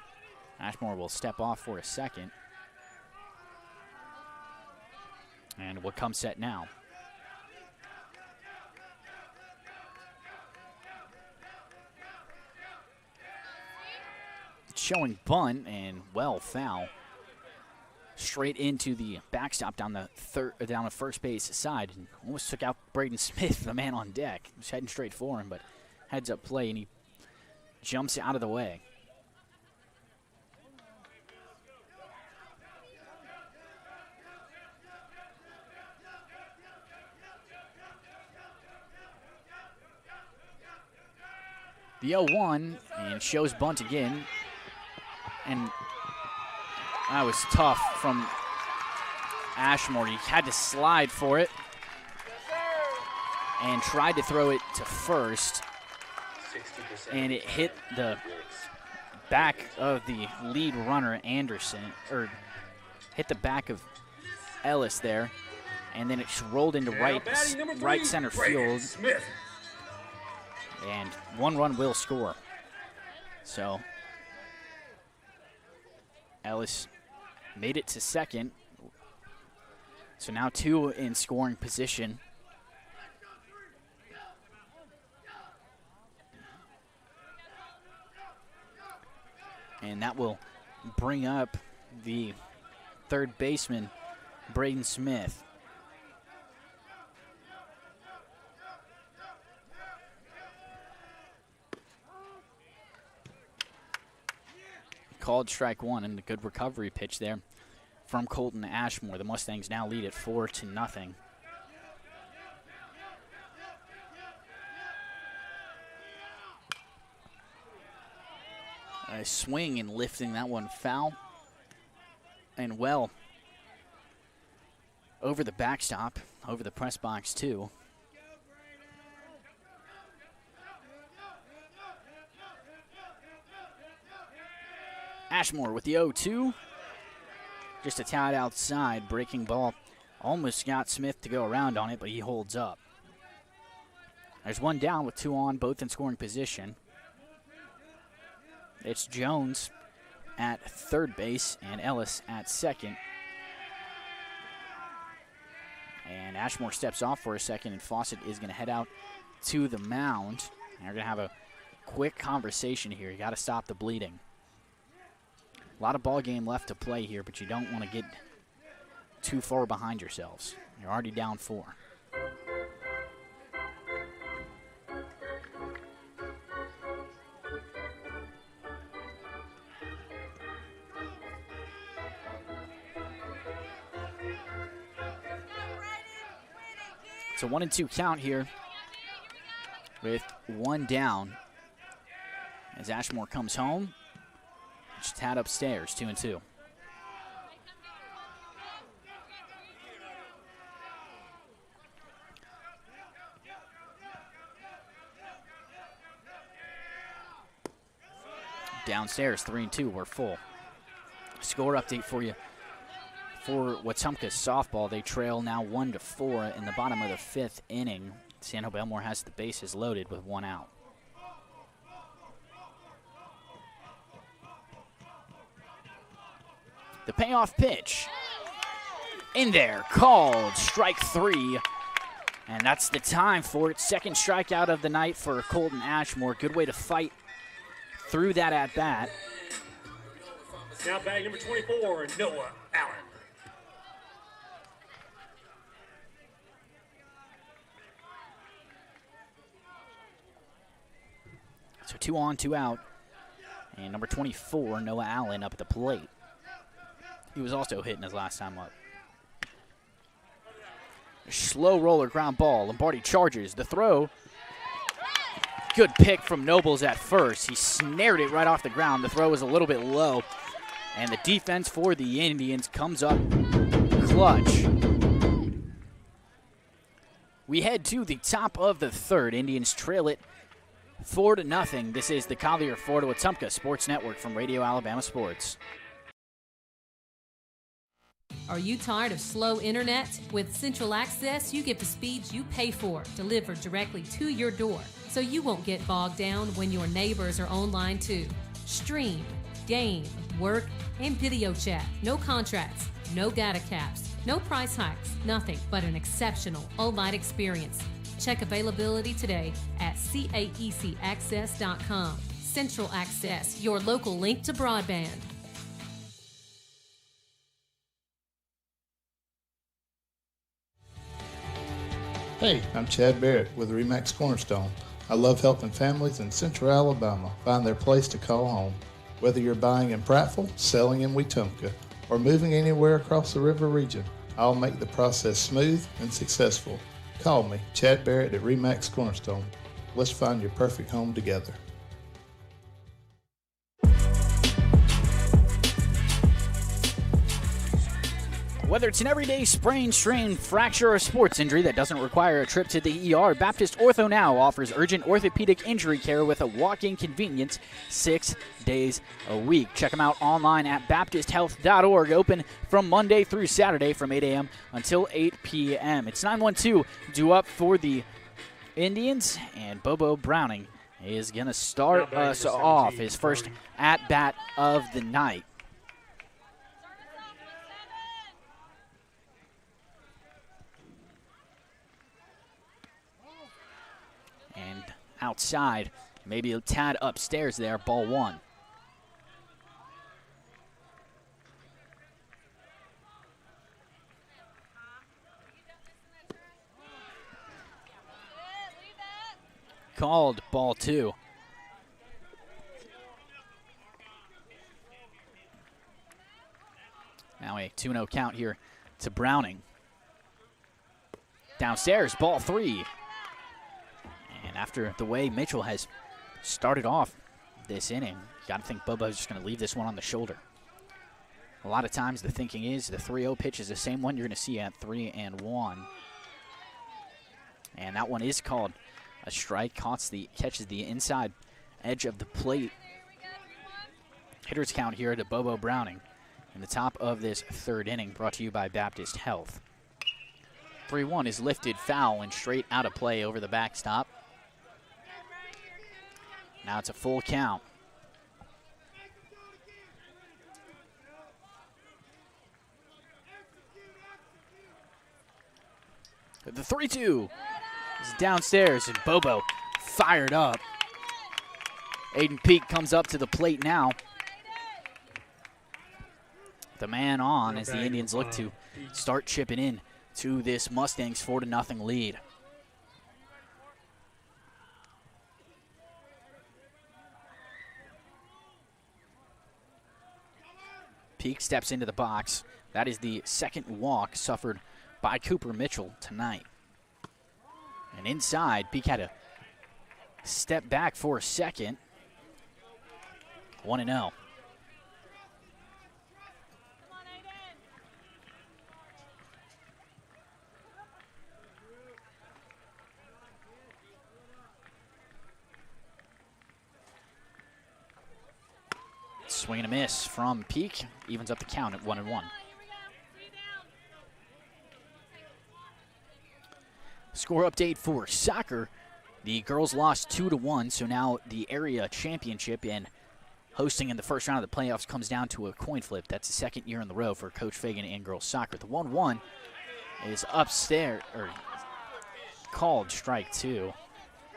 Ashmore will step off for a second. And what comes set now? Showing bunt and well foul. Straight into the backstop down the first base side. And almost took out Braden Smith, the man on deck. He was heading straight for him, but heads up play, and he jumps out of the way. The 0-1 and shows bunt again. And that was tough from Ashmore. He had to slide for it and tried to throw it to first. And it hit the back of the lead runner, Anderson, or hit the back of Ellis there. And then it rolled into right center field. And 1 run will score. So Ellis made it to second. So now 2 in scoring position. And that will bring up the third baseman, Braden Smith. Called strike one, and a good recovery pitch there from Colton Ashmore. The Mustangs now lead at 4-0. A swing and lifting that one foul. And well, over the backstop, over the press box too. Ashmore with the 0-2. Just a tad outside, breaking ball. Almost got Smith to go around on it, but he holds up. There's one down with two on, both in scoring position. It's Jones at third base and Ellis at second. And Ashmore steps off for a second, and Fawcett is going to head out to the mound. And they're going to have a quick conversation here. You got to stop the bleeding. A lot of ball game left to play here, but you don't want to get too far behind yourselves. You're already down 4. It's a 1-2 count here with one down as Ashmore comes home. Just tad upstairs, 2-2. Downstairs, 3-2. We're full. Score update for you. For Wetumpka softball, they trail now 1-4 in the bottom of the 5th inning. Stanhope Elmore has the bases loaded with one out. The payoff pitch. In there, called, strike 3. And that's the time for it. Second strikeout of the night for Colton Ashmore. Good way to fight through that at-bat. Now batting number 24, Noah Allen. So 2 on, 2 out. And number 24, Noah Allen, up at the plate. He was also hitting his last time up. A slow roller ground ball. Lombardi charges. The throw. Good pick from Nobles at first. He snared it right off the ground. The throw was a little bit low. And the defense for the Indians comes up clutch. We head to the top of the 3rd. Indians trail it 4-0. This is the Collier Ford Wetumpka Sports Network from Radio Alabama Sports. Are you tired of slow internet? With Central Access, you get the speeds you pay for, delivered directly to your door, so you won't get bogged down when your neighbors are online too. Stream, game, work, and video chat. No contracts, no data caps, no price hikes, nothing but an exceptional all-night experience. Check availability today at caecaccess.com. Central Access, your local link to broadband. Hey, I'm Chad Barrett with RE/MAX Cornerstone. I love helping families in Central Alabama find their place to call home. Whether you're buying in Prattville, selling in Wetumpka, or moving anywhere across the river region, I'll make the process smooth and successful. Call me, Chad Barrett at RE/MAX Cornerstone. Let's find your perfect home together. Whether it's an everyday sprain, strain, fracture, or sports injury that doesn't require a trip to the ER, Baptist Ortho Now offers urgent orthopedic injury care with a walk-in convenience 6 days a week. Check them out online at baptisthealth.org, open from Monday through Saturday from 8 a.m. until 8 p.m. It's 9-1-2 due up for the Indians, and Bobo Browning is going to start us off his first at-bat of the night. And outside, maybe a tad upstairs there, ball 1. called, ball 2. Now a 2-0 count here to Browning. Downstairs, ball 3. And after the way Mitchell has started off this inning, you got to think Bobo's just going to leave this one on the shoulder. A lot of times the thinking is the 3-0 pitch is the same one you're going to see at 3-1. And that one is called a strike. Catches the inside edge of the plate. Hitters count here to Bobo Browning in the top of this third inning, brought to you by Baptist Health. 3-1 is lifted foul and straight out of play over the backstop. Now it's a full count. The 3-2 is downstairs, and Bobo fired up. Aiden Peak comes up to the plate now. The man on as the Indians look to start chipping in to this Mustangs 4-0 lead. Peak steps into the box. That is the second walk suffered by Cooper Mitchell tonight. And inside, Peak had to step back for a second. 1-0. Swing and a miss from Peak, evens up the count at 1-1. Score update for soccer. The girls lost 2-1, so now the area championship and hosting in the first round of the playoffs comes down to a coin flip. That's the second year in the row for Coach Fagan and girls soccer. The 1-1 is upstairs, or called strike 2.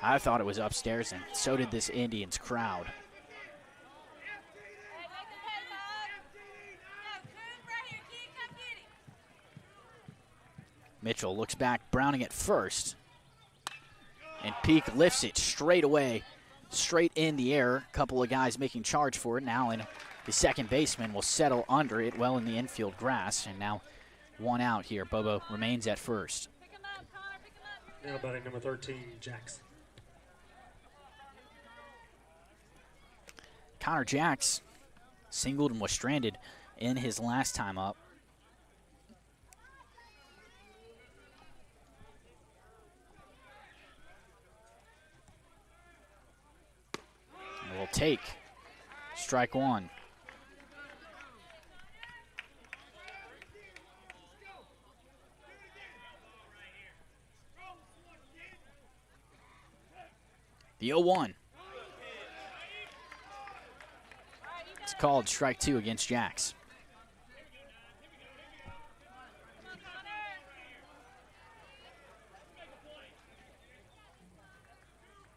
I thought it was upstairs, and so did this Indians crowd. Mitchell looks back, Browning at first. And Peak lifts it straight away, straight in the air. A couple of guys making charge for it now, and the second baseman will settle under it well in the infield grass. And now one out here. Bobo remains at first. Now batting number 13, Jacks. Connor Jacks singled and was stranded in his last time up. Will take strike 1. The 0-1. It's called strike 2 against Jacks.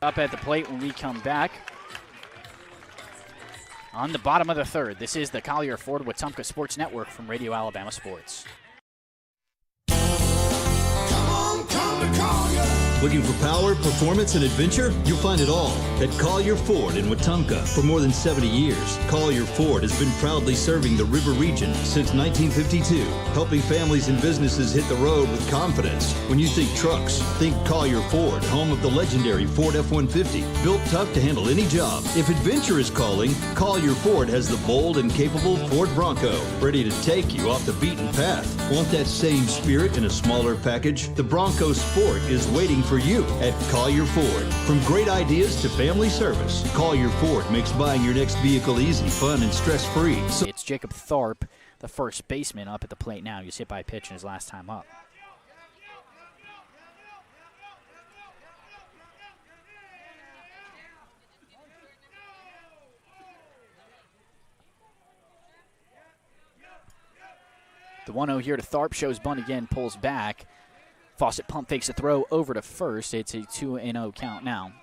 Up at the plate when we come back. On the bottom of the third, this is the Collier Ford Wetumpka Sports Network from Radio Alabama Sports. Looking for power, performance, and adventure? You'll find it all at Collier Ford in Wetumpka. For more than 70 years, Collier Ford has been proudly serving the River region since 1952, helping families and businesses hit the road with confidence. When you think trucks, think Collier Ford, home of the legendary Ford F-150, built tough to handle any job. If adventure is calling, Collier Ford has the bold and capable Ford Bronco, ready to take you off the beaten path. Want that same spirit in a smaller package? The Bronco Sport is waiting for you at Collier Ford. From great ideas to family service, Collier Ford makes buying your next vehicle easy, fun, and stress-free. It's Jacob Tharp, the first baseman, up at the plate now. He was hit by a pitch in his last time up. The 1-0 here to Tharp, shows bunt again, pulls back. Fawcett pump fakes a throw over to first. It's a 2-0 count now.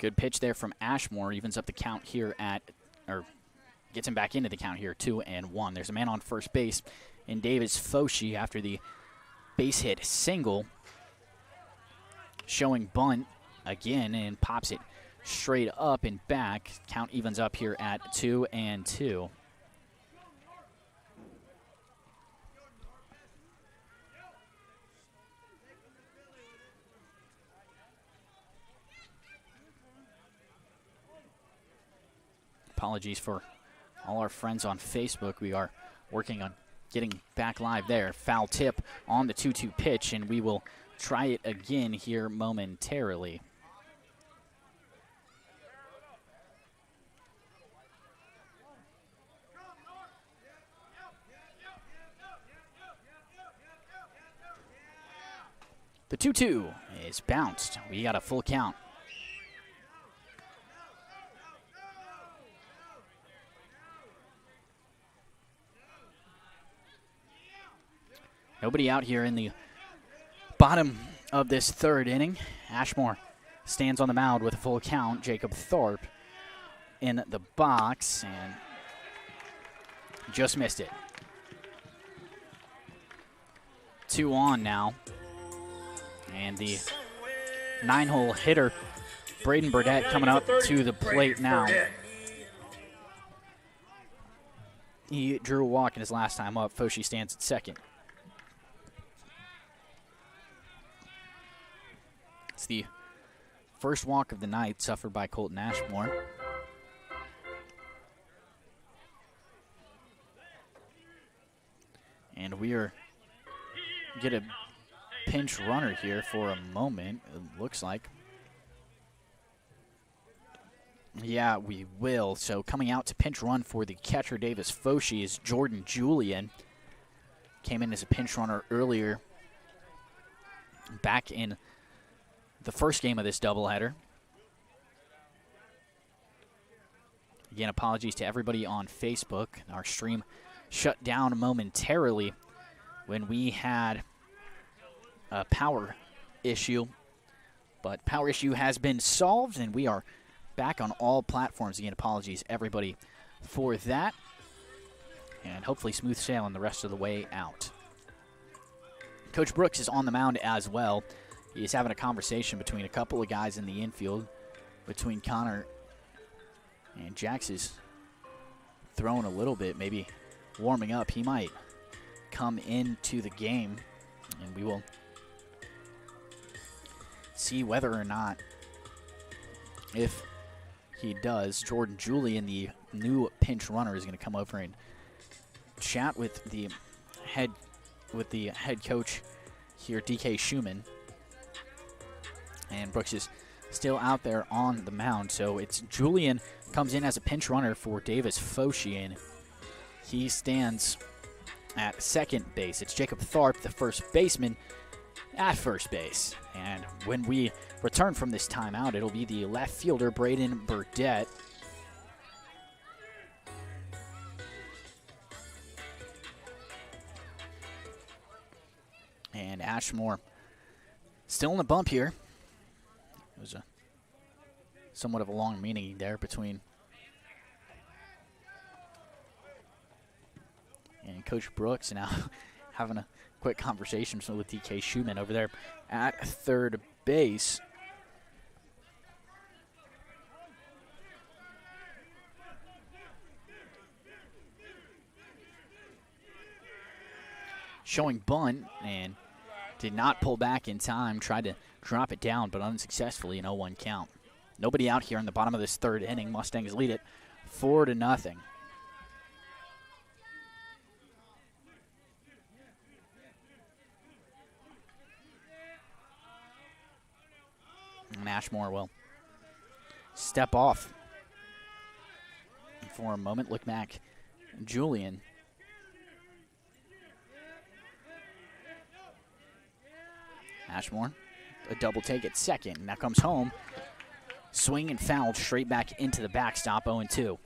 Good pitch there from Ashmore. Evens up the count here or gets him back into the count here, 2-1. There's a man on first base in Davis Foshi after the base hit single. Showing bunt again and pops it straight up and back. Count evens up here at 2-2. Apologies for all our friends on Facebook. We are working on getting back live there. Foul tip on the 2-2 pitch, and we will try it again here momentarily. The 2-2 is bounced. We got a full count. Nobody out here in the bottom of this third inning. Ashmore stands on the mound with a full count. Jacob Thorpe in the box and just missed it. 2 on now. And the 9-hole hitter, Braden Burdett, coming up to the plate now. He drew a walk in his last time up. Foshi stands at second. It's the first walk of the night suffered by Colton Ashmore. And we are get a pinch runner here for a moment, it looks like. Yeah, we will. So coming out to pinch run for the catcher Davis Foshi is Jordan Julian. Came in as a pinch runner earlier back in the first game of this doubleheader. Again, apologies to everybody on Facebook. Our stream shut down momentarily when we had a power issue. But power issue has been solved, and we are back on all platforms. Again, apologies everybody for that. And hopefully smooth sailing the rest of the way out. Coach Brooks is on the mound as well. He's having a conversation between a couple of guys in the infield, between Connor and Jax is throwing a little bit, maybe warming up. He might come into the game, and we will see whether or not, if he does, Jordan Julian, the new pinch runner, is going to come over and chat with the head coach here, DK Schumann. And Brooks is still out there on the mound. So it's Julian comes in as a pinch runner for Davis Foshi, and he stands at second base. It's Jacob Tharp, the first baseman, at first base. And when we return from this timeout, it'll be the left fielder, Braden Burdett. And Ashmore still in the bump here. It was somewhat of a long meeting there between and Coach Brooks now having a quick conversation with DK Schumann over there at third base. Showing bunt and did not pull back in time. Tried to drop it down, but unsuccessfully, an 0-1 count. Nobody out here in the bottom of this third inning. Mustangs lead it 4-0. And Ashmore will step off for a moment. Look back, Julian. Ashmore, a double take at second. Now comes home. Swing and fouled straight back into the backstop, 0-2.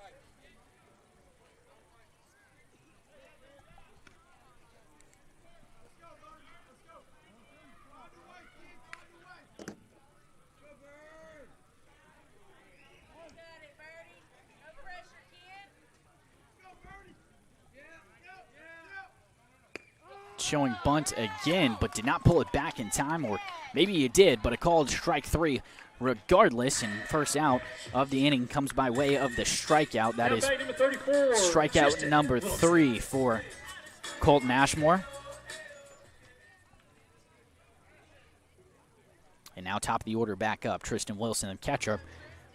showing bunt again, but did not pull it back in time, or maybe he did, but a called strike 3 regardless. And first out of the inning comes by way of the strikeout. That is strikeout number 3 for Colton Ashmore. And now top of the order back up, Tristan Wilson, the catcher,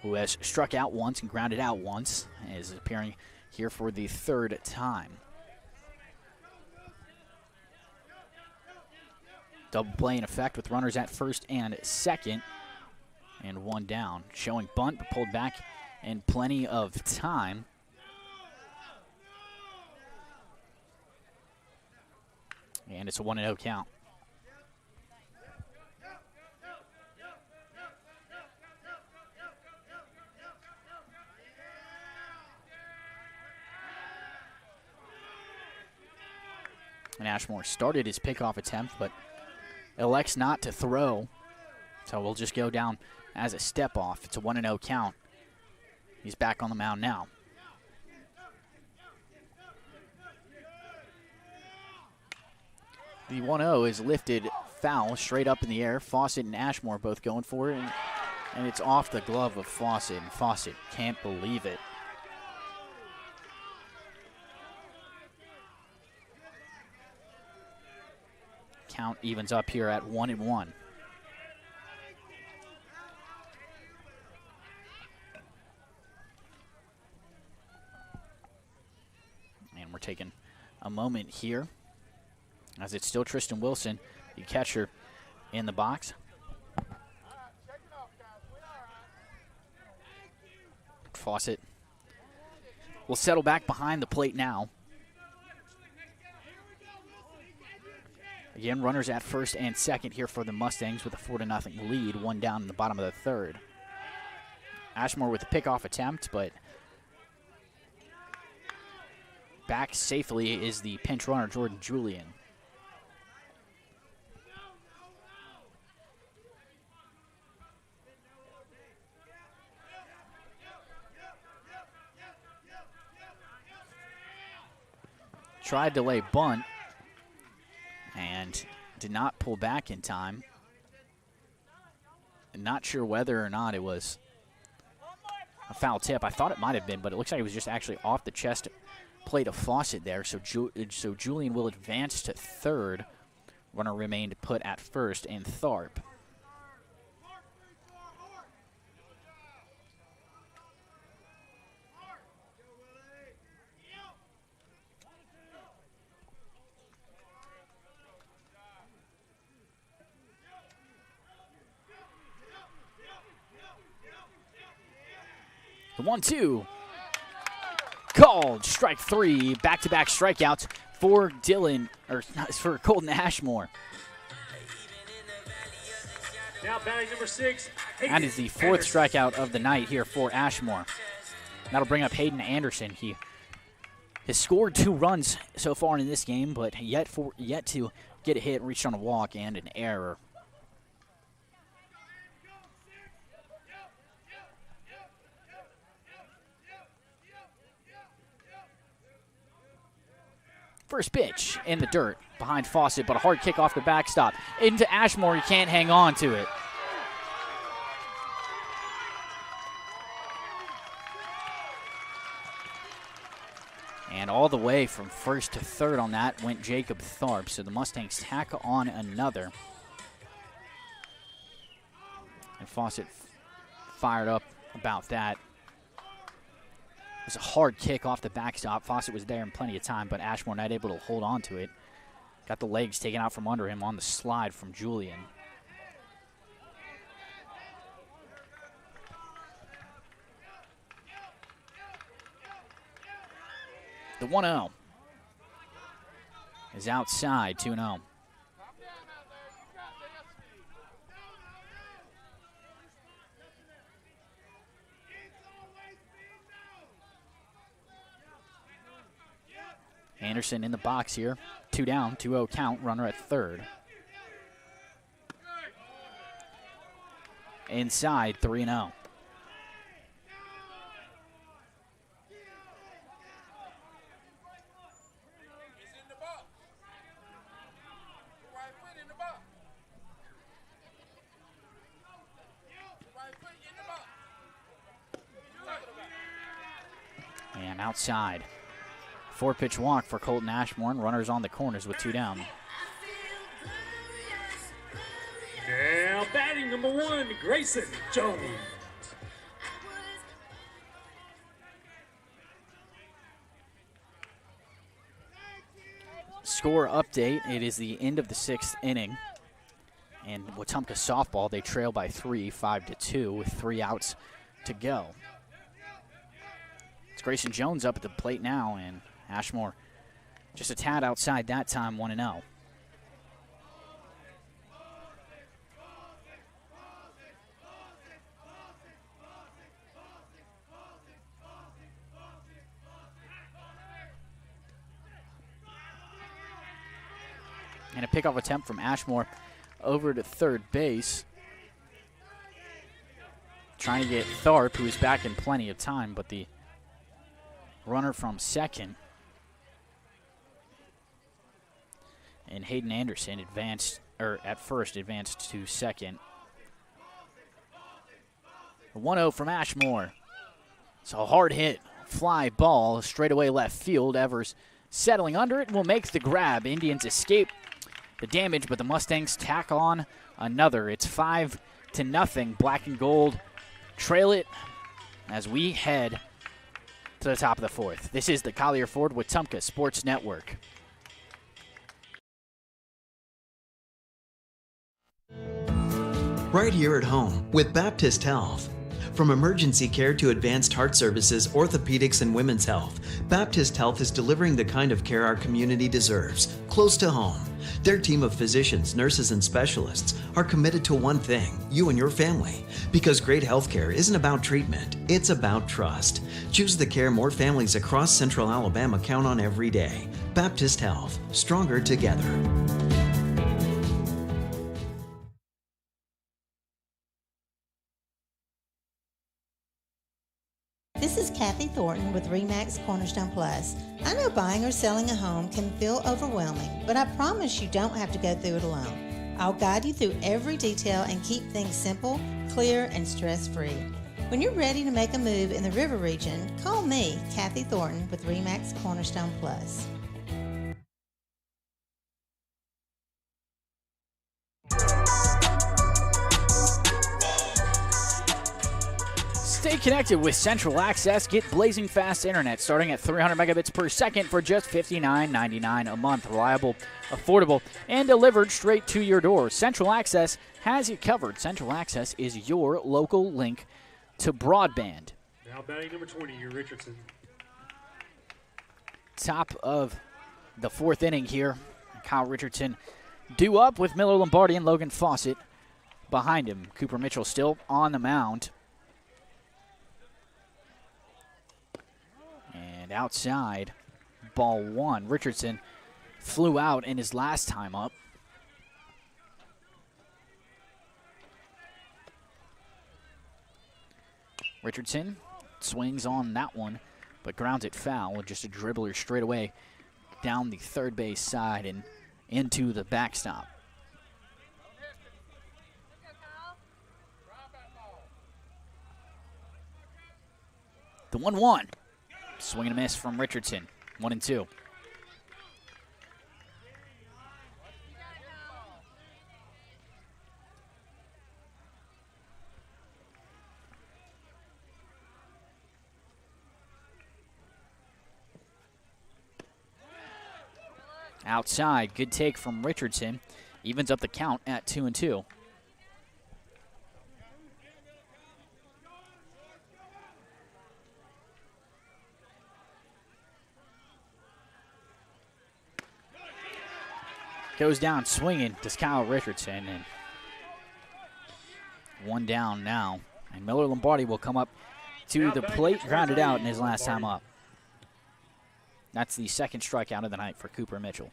who has struck out once and grounded out once, is appearing here for the 3rd time. Double play in effect with runners at first and second, and one down. Showing bunt, but pulled back in plenty of time. And it's a 1-0 count. And Ashmore started his pickoff attempt, but elects not to throw. So we'll just go down as a step off. It's a 1-0 count. He's back on the mound now. The 1-0 is lifted foul straight up in the air. Fawcett and Ashmore both going for it, and it's off the glove of Fawcett, and Fawcett can't believe it. Count evens up here at 1-1. And we're taking a moment here as it's still Tristan Wilson, the catcher, in the box. Fawcett will settle back behind the plate now. Again, runners at first and second here for the Mustangs with a 4-0 lead, one down in the bottom of the 3rd. Ashmore with a pickoff attempt, but back safely is the pinch runner, Jordan Julian. Tried to lay bunt and did not pull back in time. Not sure whether or not it was a foul tip. I thought it might have been, but it looks like it was just actually off the chest plate of Fawcett there. So Julian will advance to 3rd. Runner remained put at first, and Tharp. The 1-2 called strike 3, back-to-back strikeouts for for Colton Ashmore. Now batting number 6. That is the 4th strikeout of the night here for Ashmore. That'll bring up Hayden Anderson. He has scored 2 runs so far in this game, but yet to get a hit, reached on a walk and an error. First pitch in the dirt behind Fawcett, but a hard kick off the backstop. Into Ashmore, he can't hang on to it. And all the way from first to 3rd on that went Jacob Tharp, so the Mustangs tack on another. And Fawcett fired up about that. It was a hard kick off the backstop. Fawcett was there in plenty of time, but Ashmore not able to hold on to it. Got the legs taken out from under him on the slide from Julian. The 1-0 is outside, 2-0. Anderson in the box here. 2 down, 2-0 count, runner at 3rd. Inside, 3-0. outside. 4-pitch walk for Colton Ashmore. Runners on the corners with 2 down. Now batting number 1, Grayson Jones. Score update. It is the end of the 6th inning. And Wetumpka softball, they trail by 3, 5-2, with 3 outs to go. It's Grayson Jones up at the plate now, and Ashmore just a tad outside that time, 1-0. And a pickoff attempt from Ashmore over to third base. Trying to get Tharp, who is back in plenty of time, but the runner from second. And Hayden Anderson at first advanced to second. 1-0 from Ashmore. It's a hard hit, fly ball, straightaway left field. Evers settling under it will make the grab. Indians escape the damage, but the Mustangs tack on another. It's 5-0. Black and gold trail it as we head to the top of the 4th. This is the Collier Ford Wetumpka Sports Network. Right here at home with Baptist Health. From emergency care to advanced heart services, orthopedics, and women's health, Baptist Health is delivering the kind of care our community deserves, close to home. Their team of physicians, nurses, and specialists are committed to one thing, you and your family. Because great health care isn't about treatment, it's about trust. Choose the care more families across Central Alabama count on every day. Baptist Health, stronger together. This is Kathy Thornton with RE/MAX Cornerstone Plus. I know buying or selling a home can feel overwhelming, but I promise you don't have to go through it alone. I'll guide you through every detail and keep things simple, clear, and stress-free. When you're ready to make a move in the River region, call me, Kathy Thornton with RE/MAX Cornerstone Plus. Stay connected with Central Access. Get blazing fast internet starting at 300 megabits per second for just $59.99 a month. Reliable, affordable, and delivered straight to your door. Central Access has you covered. Central Access is your local link to broadband. Now batting number 20, Richardson. Top of the 4th inning here. Kyle Richardson due up with Miller Lombardi and Logan Fawcett behind him. Cooper Mitchell still on the mound. And outside, ball 1. Richardson flew out in his last time up. Richardson swings on that one, but grounds it foul. Just a dribbler straight away down the third base side and into the backstop. The 1-1. Swing and a miss from Richardson. 1-2. Outside, good take from Richardson. Evens up the count at 2-2. Goes down swinging to Kyle Richardson, and 1 down now. And Miller Lombardi will come up to the plate, grounded out in his last time up. That's the 2nd strikeout of the night for Cooper Mitchell.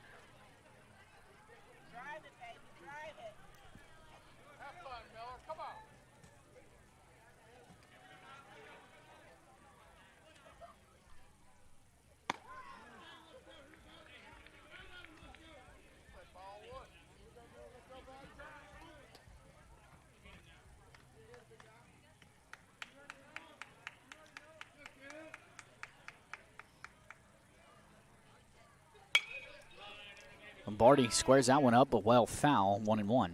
Lombardi squares that one up, but well foul, 1-1.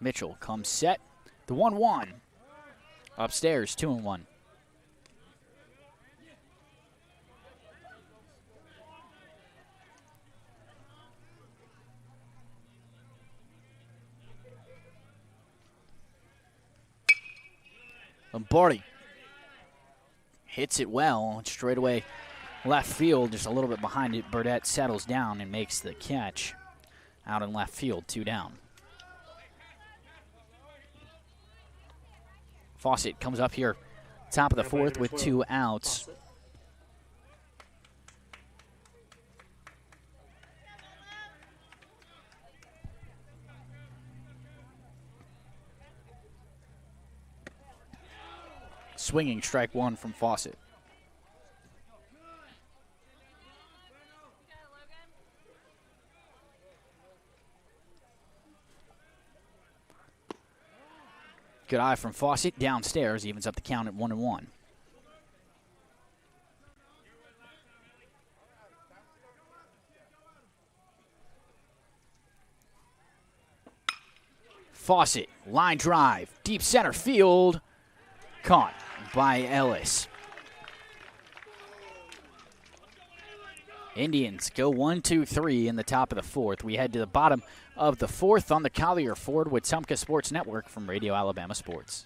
Mitchell comes set. The 1-1. Upstairs, 2-1. Lombardi hits it well, straight away left field, just a little bit behind it. Burdett settles down and makes the catch out in left field, 2 down. Fawcett comes up here, top of the fourth with 2 outs. Swinging strike 1 from Fawcett. Good eye from Fawcett. Downstairs, evens up the count at 1-1. Fawcett, line drive, deep center field. Caught by Ellis. Indians go 1-2-3 in the top of the fourth. We head to the bottom of the fourth on the Collier Ford Wetumpka Sports Network from Radio Alabama Sports.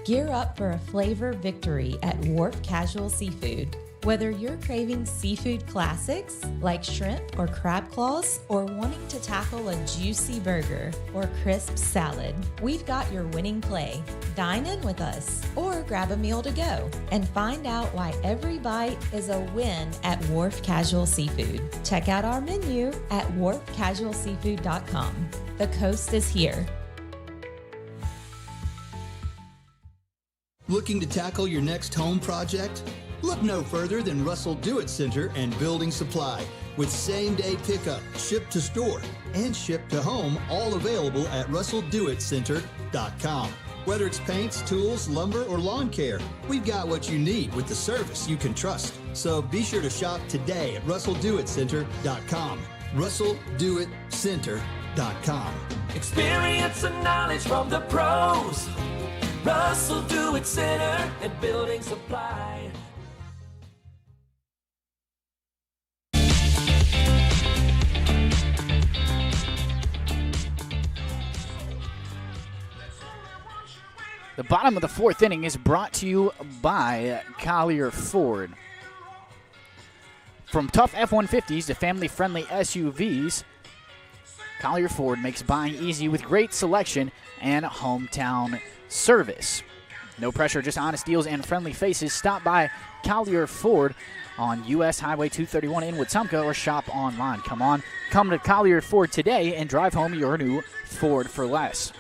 Gear up for a flavor victory at Wharf Casual Seafood. Whether you're craving seafood classics like shrimp or crab claws, or wanting to tackle a juicy burger or crisp salad, we've got your winning play. Dine in with us or grab a meal to go and find out why every bite is a win at Wharf Casual Seafood. Check out our menu at wharfcasualseafood.com. The coast is here. Looking to tackle your next home project? Look no further than Russell Do-It Center and Building Supply, with same-day pickup, ship to store, and ship to home, all available at russelldoitcenter.com. Whether it's paints, tools, lumber, or lawn care, we've got what you need with the service you can trust. So be sure to shop today at russelldoitcenter.com. russelldoitcenter.com. Experience and knowledge from the pros. Russell Do-It Center and Building Supply. The bottom of the fourth inning is brought to you by Collier Ford. From tough F-150s to family-friendly SUVs, Collier Ford makes buying easy with great selection and hometown service. No pressure, just honest deals and friendly faces. Stop by Collier Ford on U.S. Highway 231 in Wetumpka or shop online. Come to Collier Ford today and drive home your new Ford for less.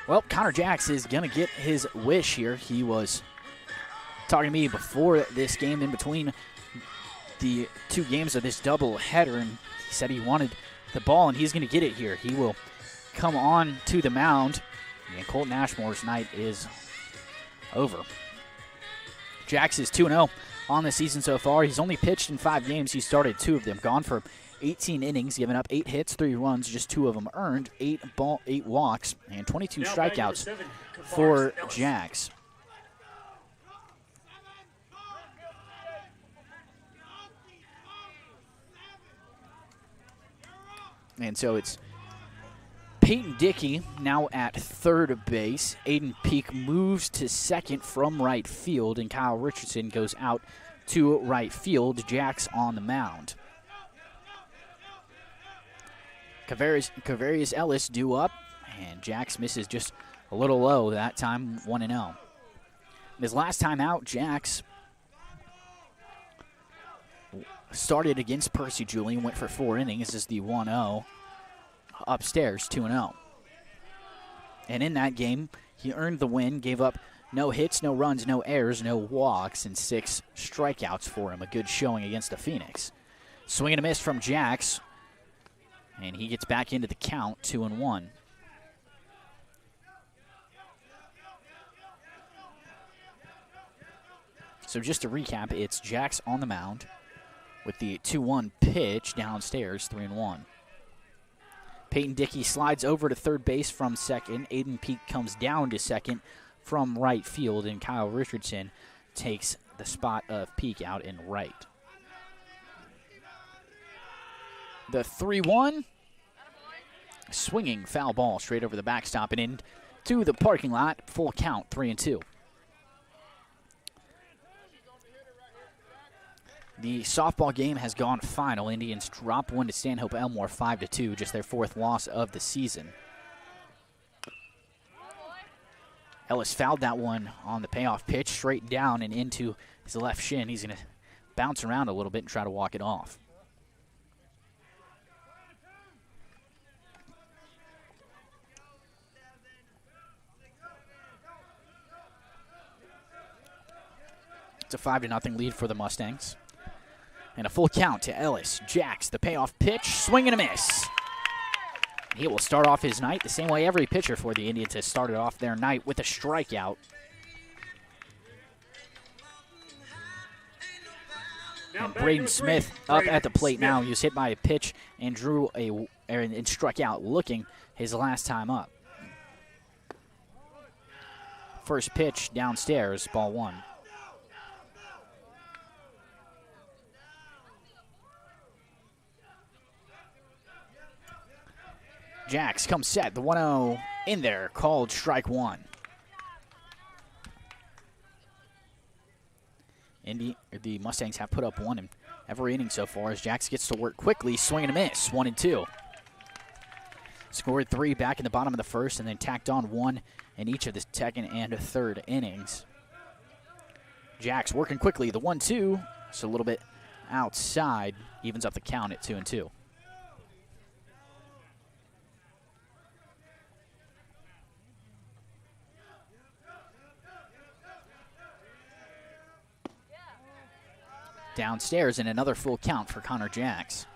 Well, Connor Jacks is going to get his wish here. He was talking to me before this game, in between the 2 games of this double header, and he said he wanted the ball, and he's going to get it here. He will come on to the mound, and Colton Ashmore's night is over. Jacks is 2-0 on the season so far. He's only pitched in 5 games. He started 2 of them, gone for 18 innings, given up 8 hits, 3 runs, just 2 of them earned, 8 walks, and 22 strikeouts for Jacks. And so it's Peyton Dickey now at third base. Aiden Peak moves to second from right field, and Kyle Richardson goes out to right field. Jacks on the mound. Kavarius Ellis due up, and Jacks misses just a little low that time, 1-0. His last time out, Jacks started against Percy Julian, went for 4 innings. This is the 1-0. Upstairs, 2-0. And in that game, He earned the win, gave up no hits, no runs, no errors, no walks, and 6 strikeouts for him. A good showing against the Phoenix. Swing and a miss from Jax, and he gets back into the count, 2-1. So just to recap, it's Jax on the mound with the 2-1 pitch downstairs, 3-1. Peyton Dickey slides over to third base from second. Aiden Peak comes down to second from right field, and Kyle Richardson takes the spot of Peak out in right. The 3-1, swinging foul ball straight over the backstop and into the parking lot. Full count, 3-2. The softball game has gone final. Indians drop one to Stanhope Elmore, 5-2, just their 4th loss of the season. Ellis fouled that one on the payoff pitch, straight down and into his left shin. He's going to bounce around a little bit and try to walk it off. It's a 5-0 lead for the Mustangs. And a full count to Ellis. Jax, the payoff pitch, swing and a miss. He will start off his night the same way every pitcher for the Indians has started off their night, with a strikeout. And Braden Smith up at the plate now. He was hit by a pitch and and struck out, looking his last time up. First pitch downstairs, ball 1. Jax comes set, the 1-0 in there, called strike 1. The Mustangs have put up 1 in every inning so far as Jax gets to work quickly, swing and a miss, 1-2. Scored 3 back in the bottom of the first and then tacked on 1 in each of the second and third innings. Jax working quickly, the 1-2, it's a little bit outside, evens up the count at 2-2. Downstairs and another full count for Connor Jax.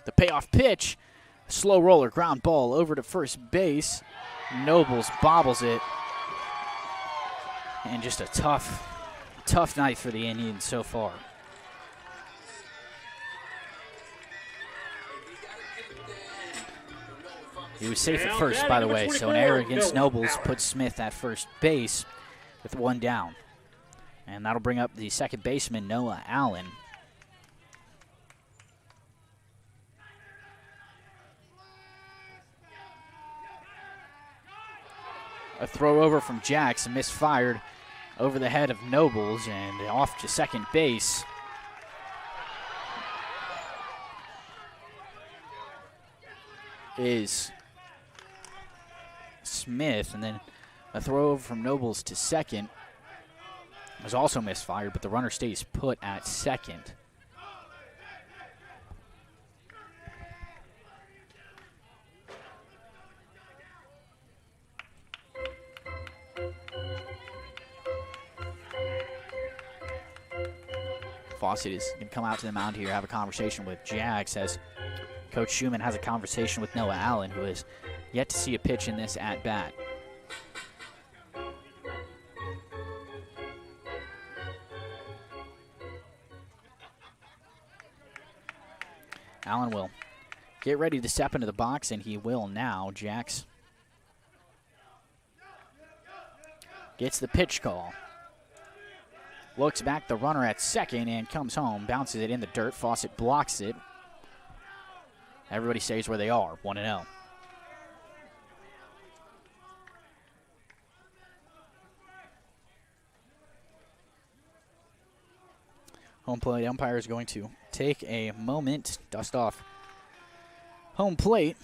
The payoff pitch, slow roller, ground ball over to first base. Nobles bobbles it. And just a tough night for the Indians so far. He was safe at first, by the way, so an error against Nobles puts Smith at first base with 1 down. And that'll bring up the second baseman, Noah Allen. A throw over from Jax, misfired over the head of Nobles and off to second base. Is Smith, and then a throw over from Nobles to second was also misfired, but the runner stays put at second. Fawcett is going to come out to the mound here, have a conversation with Jax as Coach Schumann has a conversation with Noah Allen, who has yet to see a pitch in this at-bat. Allen will get ready to step into the box, and he will now. Jax gets the pitch call. Looks back, the runner at second, and comes home, bounces it in the dirt. Fawcett blocks it. Everybody stays where they are, 1-0. Home plate umpire is going to take a moment, dust off home plate.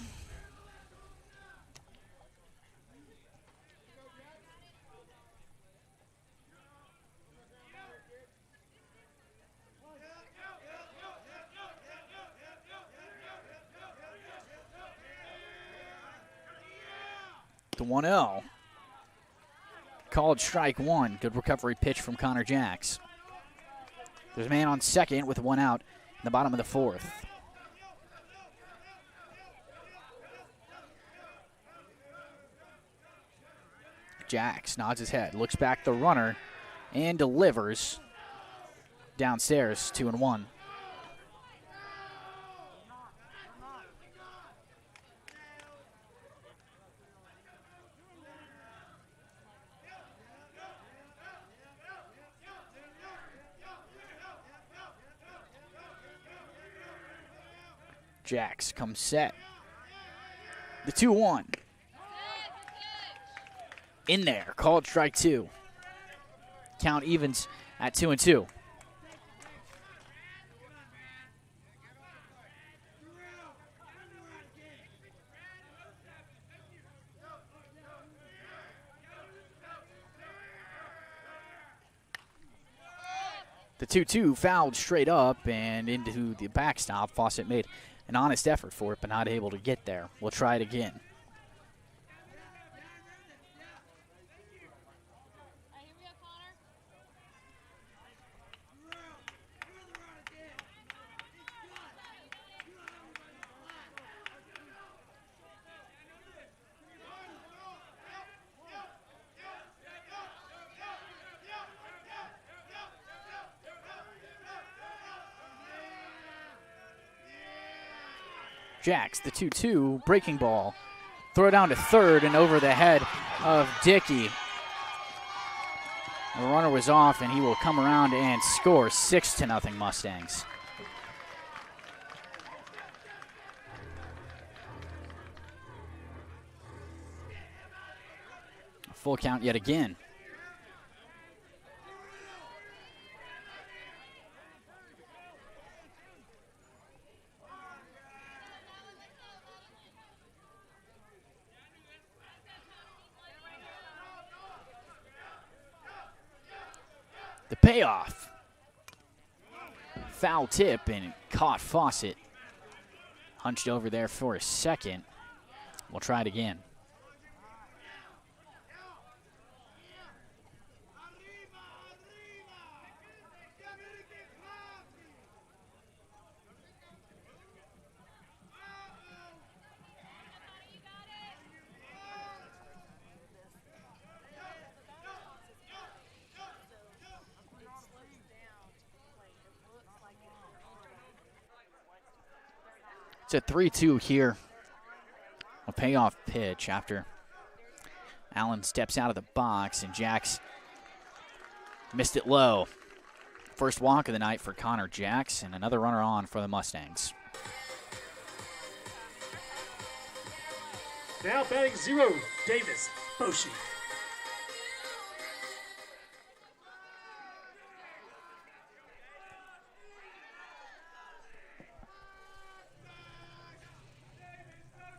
The 1-0. Called strike one. Good recovery pitch from Connor Jacks. There's a man on second with one out in the bottom of the fourth. Jacks nods his head, looks back the runner, and delivers downstairs, 2-1. Jacks comes set. The 2-1. In there, called strike two. Count evens at 2-2. The 2-2 fouled straight up and into the backstop. Fawcett made an honest effort for it, but not able to get there. We'll try it again. Jacks, the 2-2, breaking ball. Throw down to third and over the head of Dickey. The runner was off, and he will come around and score 6-0 Mustangs. A full count yet again. The payoff. Foul tip and it caught Fawcett. Hunched over there for a second. We'll try it again. It's a 3-2 here. A payoff pitch after Allen steps out of the box and Jacks missed it low. First walk of the night for Connor Jacks and another runner on for the Mustangs. Now batting zero, Davis Foshi.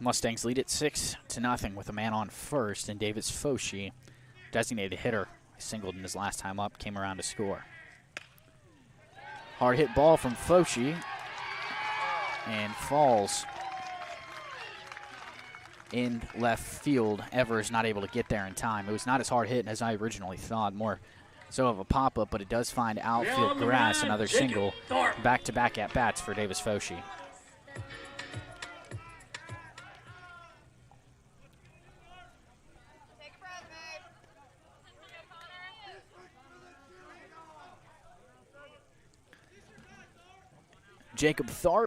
Mustangs lead it 6-0 with a man on first, and Davis Foshi, designated hitter, singled in his last time up, came around to score. Hard hit ball from Foshi and falls in left field. Evers not able to get there in time. It was not as hard hit as I originally thought, more so of a pop-up, but it does find outfield grass. Another single, back-to-back at-bats for Davis Foshi. Jacob Tharp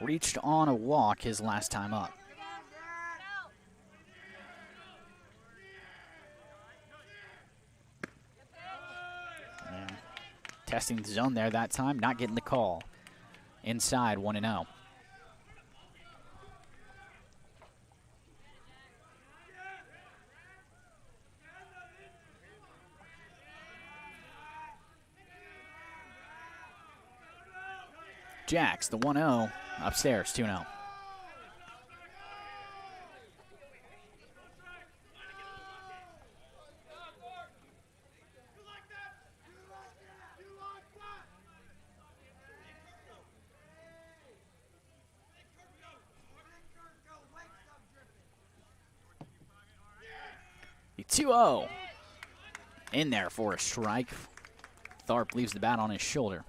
reached on a walk his last time up. And testing the zone there that time, not getting the call. Inside, 1-0. Jacks, the 1-0, upstairs, 2-0. 2-0. In there for a strike. Tharp leaves the bat on his shoulder.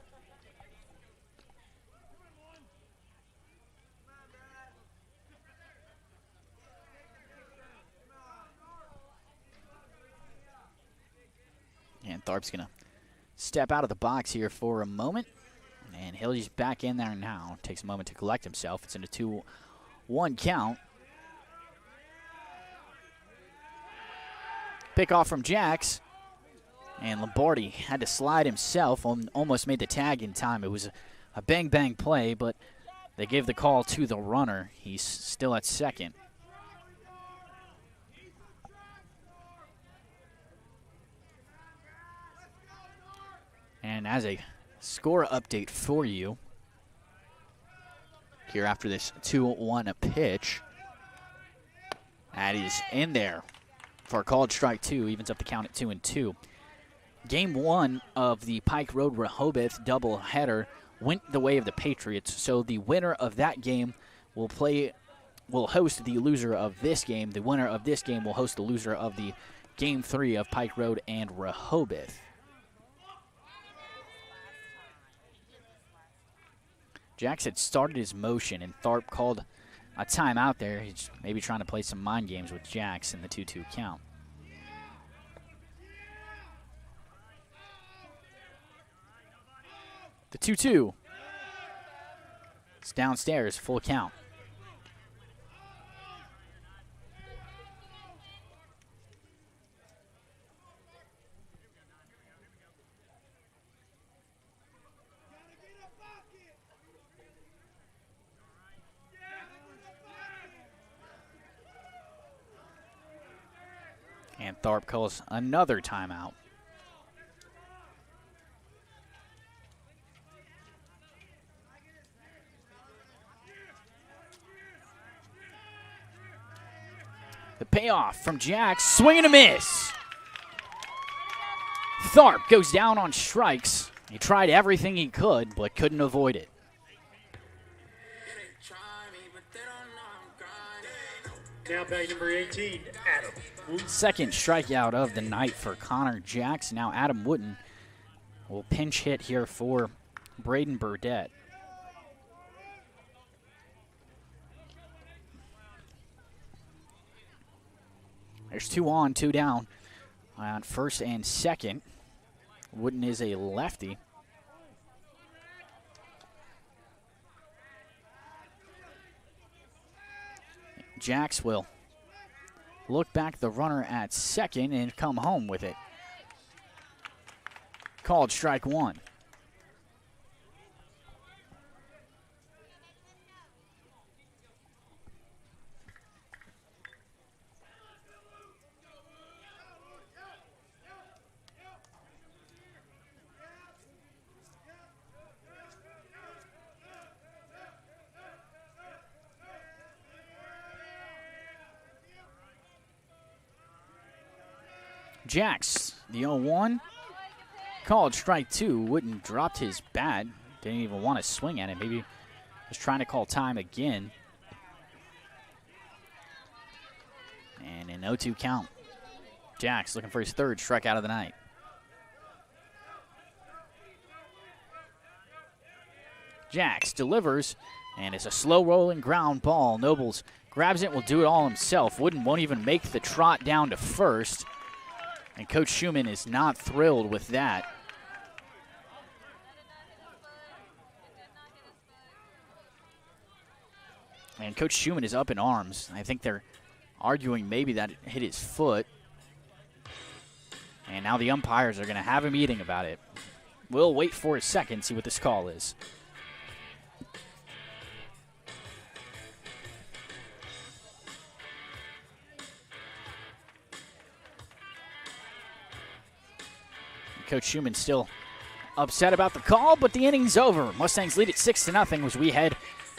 And Tharp's going to step out of the box here for a moment. And Hilly's back in there now. Takes a moment to collect himself. It's in a 2-1 count. Pick off from Jax. And Lombardi had to slide himself. Almost made the tag in time. It was a bang-bang play, but they gave the call to the runner. He's still at second. And as a score update for you, here after this 2-1 pitch, that is in there for a called strike 2, evens up the count at 2-2. Game 1 of the Pike Road Rehoboth doubleheader went the way of the Patriots, so the winner of that game will host the loser of this game. The winner of this game will host the loser of the Game 3 of Pike Road and Rehoboth. Jax had started his motion, and Tharp called a timeout there. He's maybe trying to play some mind games with Jax in the 2-2 count. The 2-2. It's downstairs, full count. And Tharp calls another timeout. The payoff from Jax, swing and a miss. Tharp goes down on strikes. He tried everything he could, but couldn't avoid it. Now batting number 18, Adam. Second strikeout of the night for Connor Jax. Now Adam Wooten will pinch hit here for Braden Burdett. There's 2 on, 2 down on first and second. Wooten is a lefty. Jax will look back the runner at second and come home with it. Called strike 1. Jax, the 0-1. Called strike 2. Wooden dropped his bat. Didn't even want to swing at it. Maybe was trying to call time again. And an 0-2 count. Jax looking for his third strikeout of the night. Jax delivers, and it's a slow rolling ground ball. Nobles grabs it, will do it all himself. Wooden won't even make the trot down to first. And Coach Schumann is not thrilled with that. And Coach Schumann is up in arms. I think they're arguing maybe that it hit his foot. And now the umpires are going to have a meeting about it. We'll wait for a second, see what this call is. Coach Schumann still upset about the call, but the inning's over. Mustangs lead at 6-0 as we head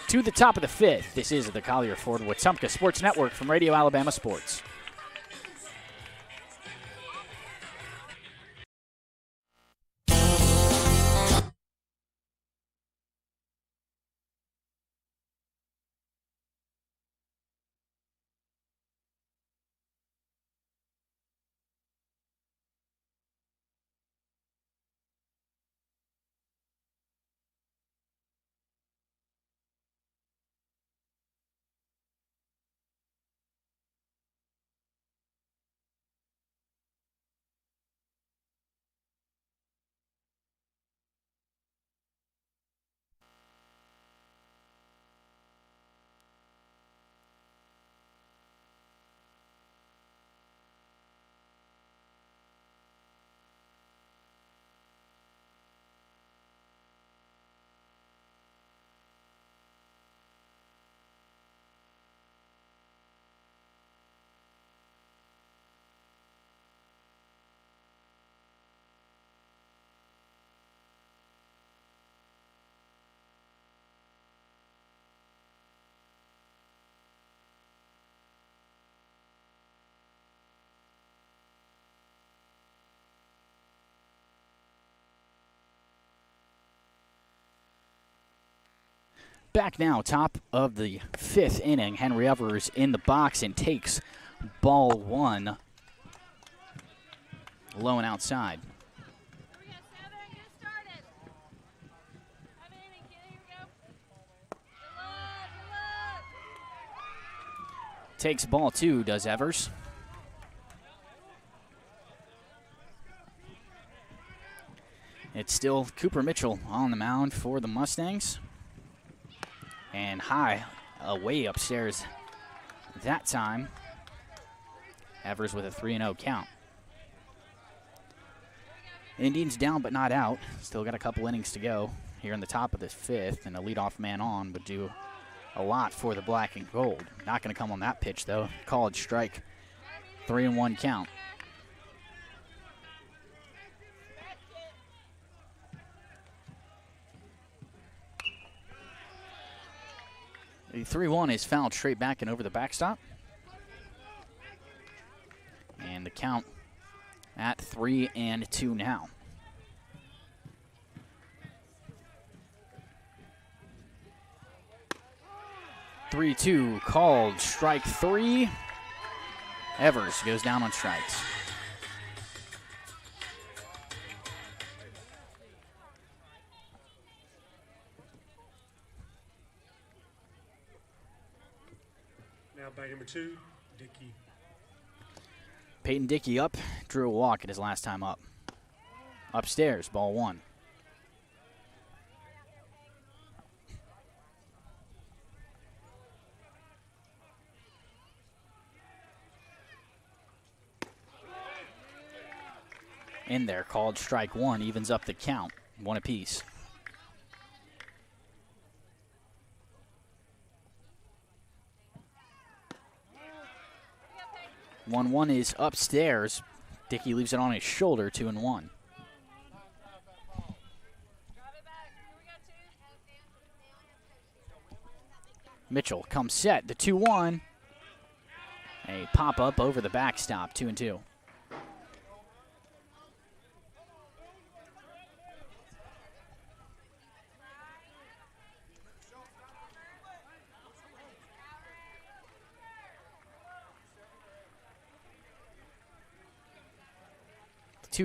to the top of the 5th. This is the Collier Ford Wetumpka Sports Network from Radio Alabama Sports. Back now, top of the 5th inning. Henry Evers in the box and takes ball 1. Low and outside. Takes ball 2, does Evers. It's still Cooper Mitchell on the mound for the Mustangs. And high, away upstairs that time. Evers with a 3-0 count. Indians down but not out. Still got a couple innings to go here in the top of the 5th, and a leadoff man on would do a lot for the black and gold. Not going to come on that pitch, though. Called strike. 3-1 count. The 3-1 is fouled straight back and over the backstop. And the count at 3-2 now. Three-two called strike 3. Evers goes down on strikes. Now back number 2, Dickey. Peyton Dickey up, drew a walk at his last time up. Upstairs, ball 1. In there, called strike 1, evens up the count, 1 apiece. One is upstairs. Dickey leaves it on his shoulder, 2-1. Mitchell comes set, the 2-1. A pop-up over the backstop, 2-2.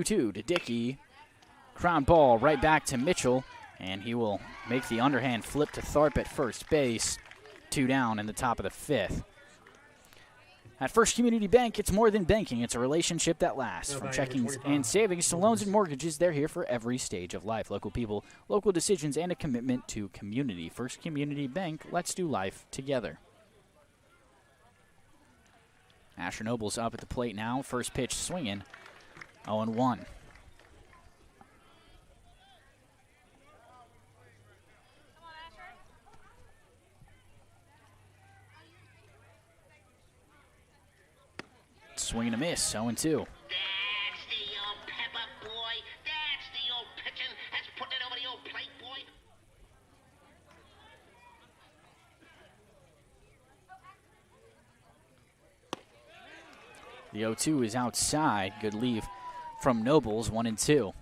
To Dickey. Ground ball right back to Mitchell, and he will make the underhand flip to Tharp at first base. 2 down in the top of the 5th. At First Community Bank, it's more than banking. It's a relationship that lasts. From checkings and savings to loans and mortgages, they're here for every stage of life. Local people, local decisions, and a commitment to community. First Community Bank, let's do life together. Asher Noble's up at the plate now. First pitch swinging. 0-1. Swing and a miss, 0-2. That's the old pepper, boy. That's the old pitching. Let's put it over the old plate, boy. The 0-2 is outside. Good leave from Nobles, 1-2.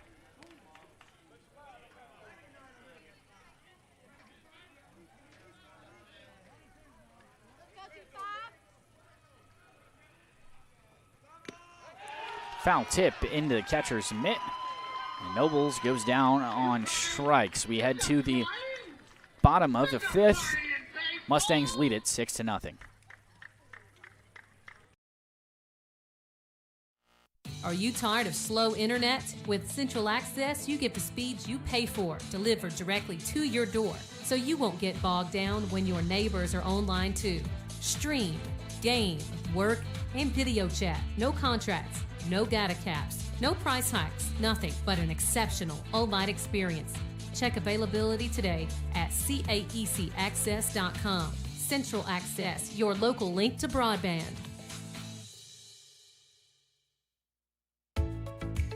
Foul tip into the catcher's mitt. And Nobles goes down on strikes. We head to the bottom of the 5th. Mustangs lead it 6-0. Are you tired of slow internet? With Central Access, you get the speeds you pay for delivered directly to your door, so you won't get bogged down when your neighbors are online too. Stream, game, work, and video chat. No contracts, no data caps, no price hikes, nothing but an exceptional all-night experience. Check availability today at caecaccess.com. Central Access, your local link to broadband.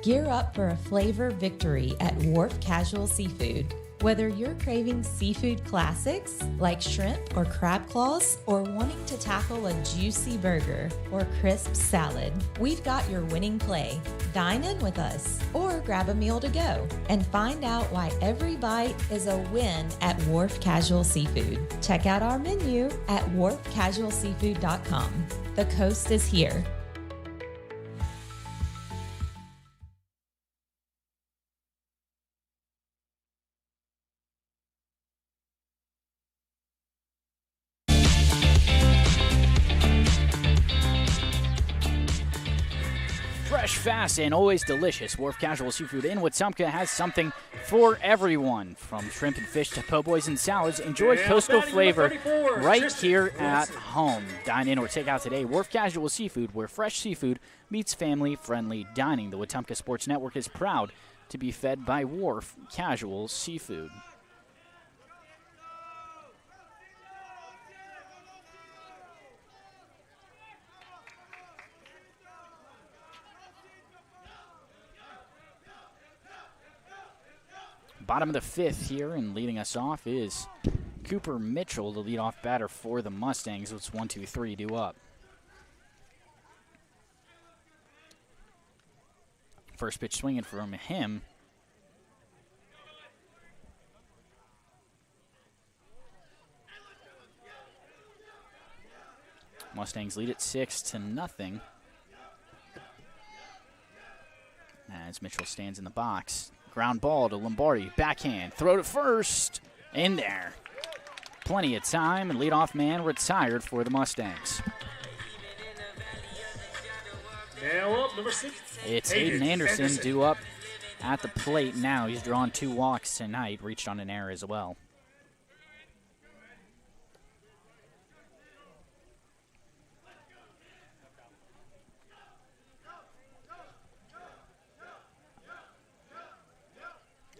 Gear up for a flavor victory at Wharf Casual Seafood. Whether you're craving seafood classics like shrimp or crab claws, or wanting to tackle a juicy burger or crisp salad, we've got your winning play. Dine in with us or grab a meal to go and find out why every bite is a win at Wharf Casual Seafood. Check out our menu at wharfcasualseafood.com. The coast is here. Fresh, fast, and always delicious. Wharf Casual Seafood in Wetumpka has something for everyone. From shrimp and fish to po' boys and salads, enjoy coastal flavor right here at home. Dine in or take out today. Wharf Casual Seafood, where fresh seafood meets family-friendly dining. The Wetumpka Sports Network is proud to be fed by Wharf Casual Seafood. Bottom of the fifth here, and leading us off is Cooper Mitchell, the leadoff batter for the Mustangs. It's 1-2-3 due up. First pitch swinging from him. Mustangs lead it 6-0. As Mitchell stands in the box. Ground ball to Lombardi, backhand, throw to first, in there. Plenty of time, and leadoff man retired for the Mustangs. Now up, number 6. It's Hayden Anderson due up at the plate now. He's drawn 2 walks tonight, reached on an error as well.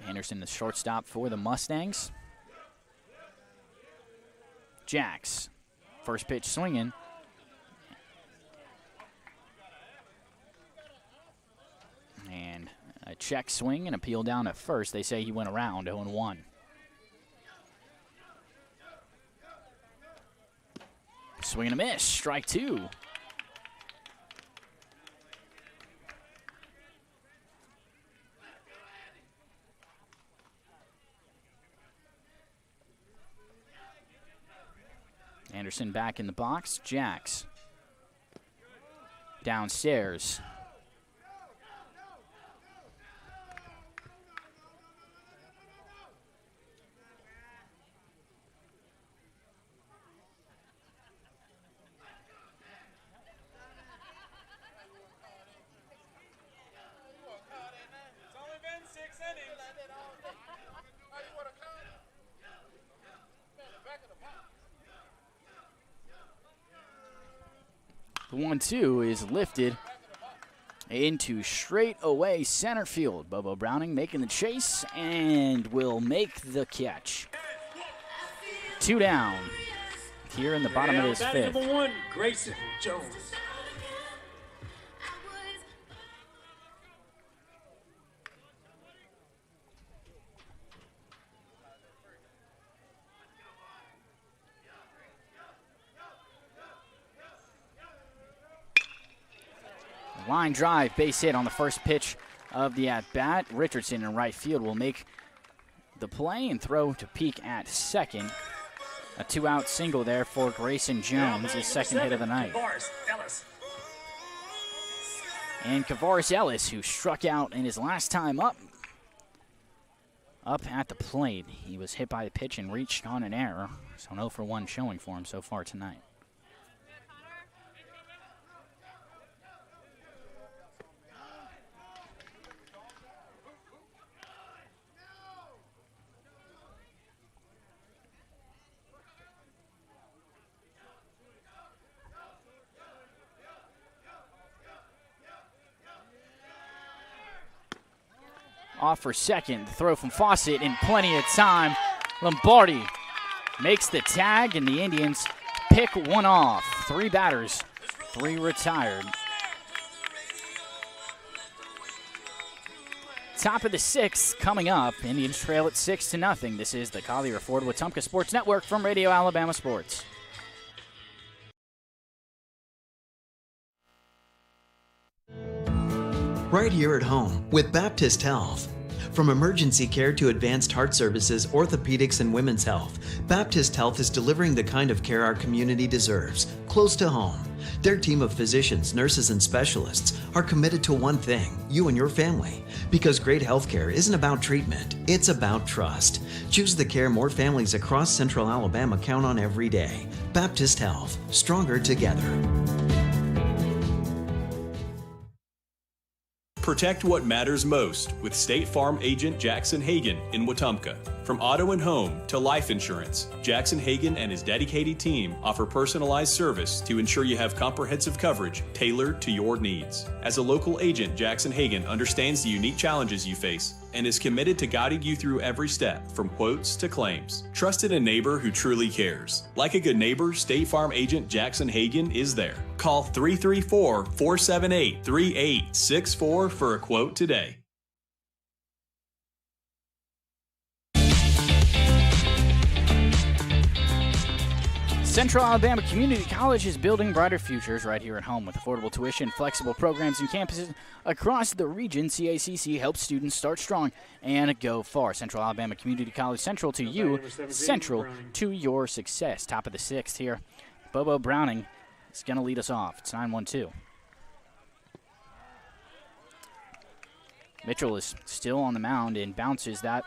Anderson, the shortstop for the Mustangs. Jacks, first pitch swinging. And a check swing and appeal down at first. They say he went around 0-1. Swing and a miss, strike 2. Anderson back in the box. Jacks downstairs. The 1-2 is lifted into straightaway center field. Bobo Browning making the chase and will make the catch. 2 down here in the bottom of this fifth. Number 1, Grayson Jones. Line drive, base hit on the first pitch of the at-bat. Richardson in right field will make the play and throw to peak at second. A 2-out single there for Grayson Jones, his second hit of the night. And Kavaris Ellis, who struck out in his last time up at the plate. He was hit by the pitch and reached on an error. So 0-for-1 showing for him so far tonight. Off for second, the throw from Fawcett in plenty of time. Lombardi makes the tag, and the Indians pick one off. 3 batters, 3 retired. Top of the sixth coming up. Indians trail at 6-0. This is the Collier Ford Wetumpka Sports Network from Radio Alabama Sports. Right here at home with Baptist Health. From emergency care to advanced heart services, orthopedics, and women's health, Baptist Health is delivering the kind of care our community deserves, close to home. Their team of physicians, nurses, and specialists are committed to one thing, you and your family. Because great health care isn't about treatment, it's about trust. Choose the care more families across Central Alabama count on every day. Baptist Health, stronger together. Protect what matters most with State Farm agent Jackson Hagan in Wetumpka. From auto and home to life insurance, Jackson Hagan and his dedicated team offer personalized service to ensure you have comprehensive coverage tailored to your needs. As a local agent, Jackson Hagan understands the unique challenges you face and is committed to guiding you through every step, from quotes to claims. Trust in a neighbor who truly cares. Like a good neighbor, State Farm agent Jackson Hagan is there. Call 334-478-3864 for a quote today. Central Alabama Community College is building brighter futures right here at home with affordable tuition, flexible programs, and campuses across the region. CACC helps students start strong and go far. Central Alabama Community College, central to you, central to your success. Top of the sixth here. Bobo Browning is going to lead us off. It's 9-1-2. Mitchell is still on the mound and bounces that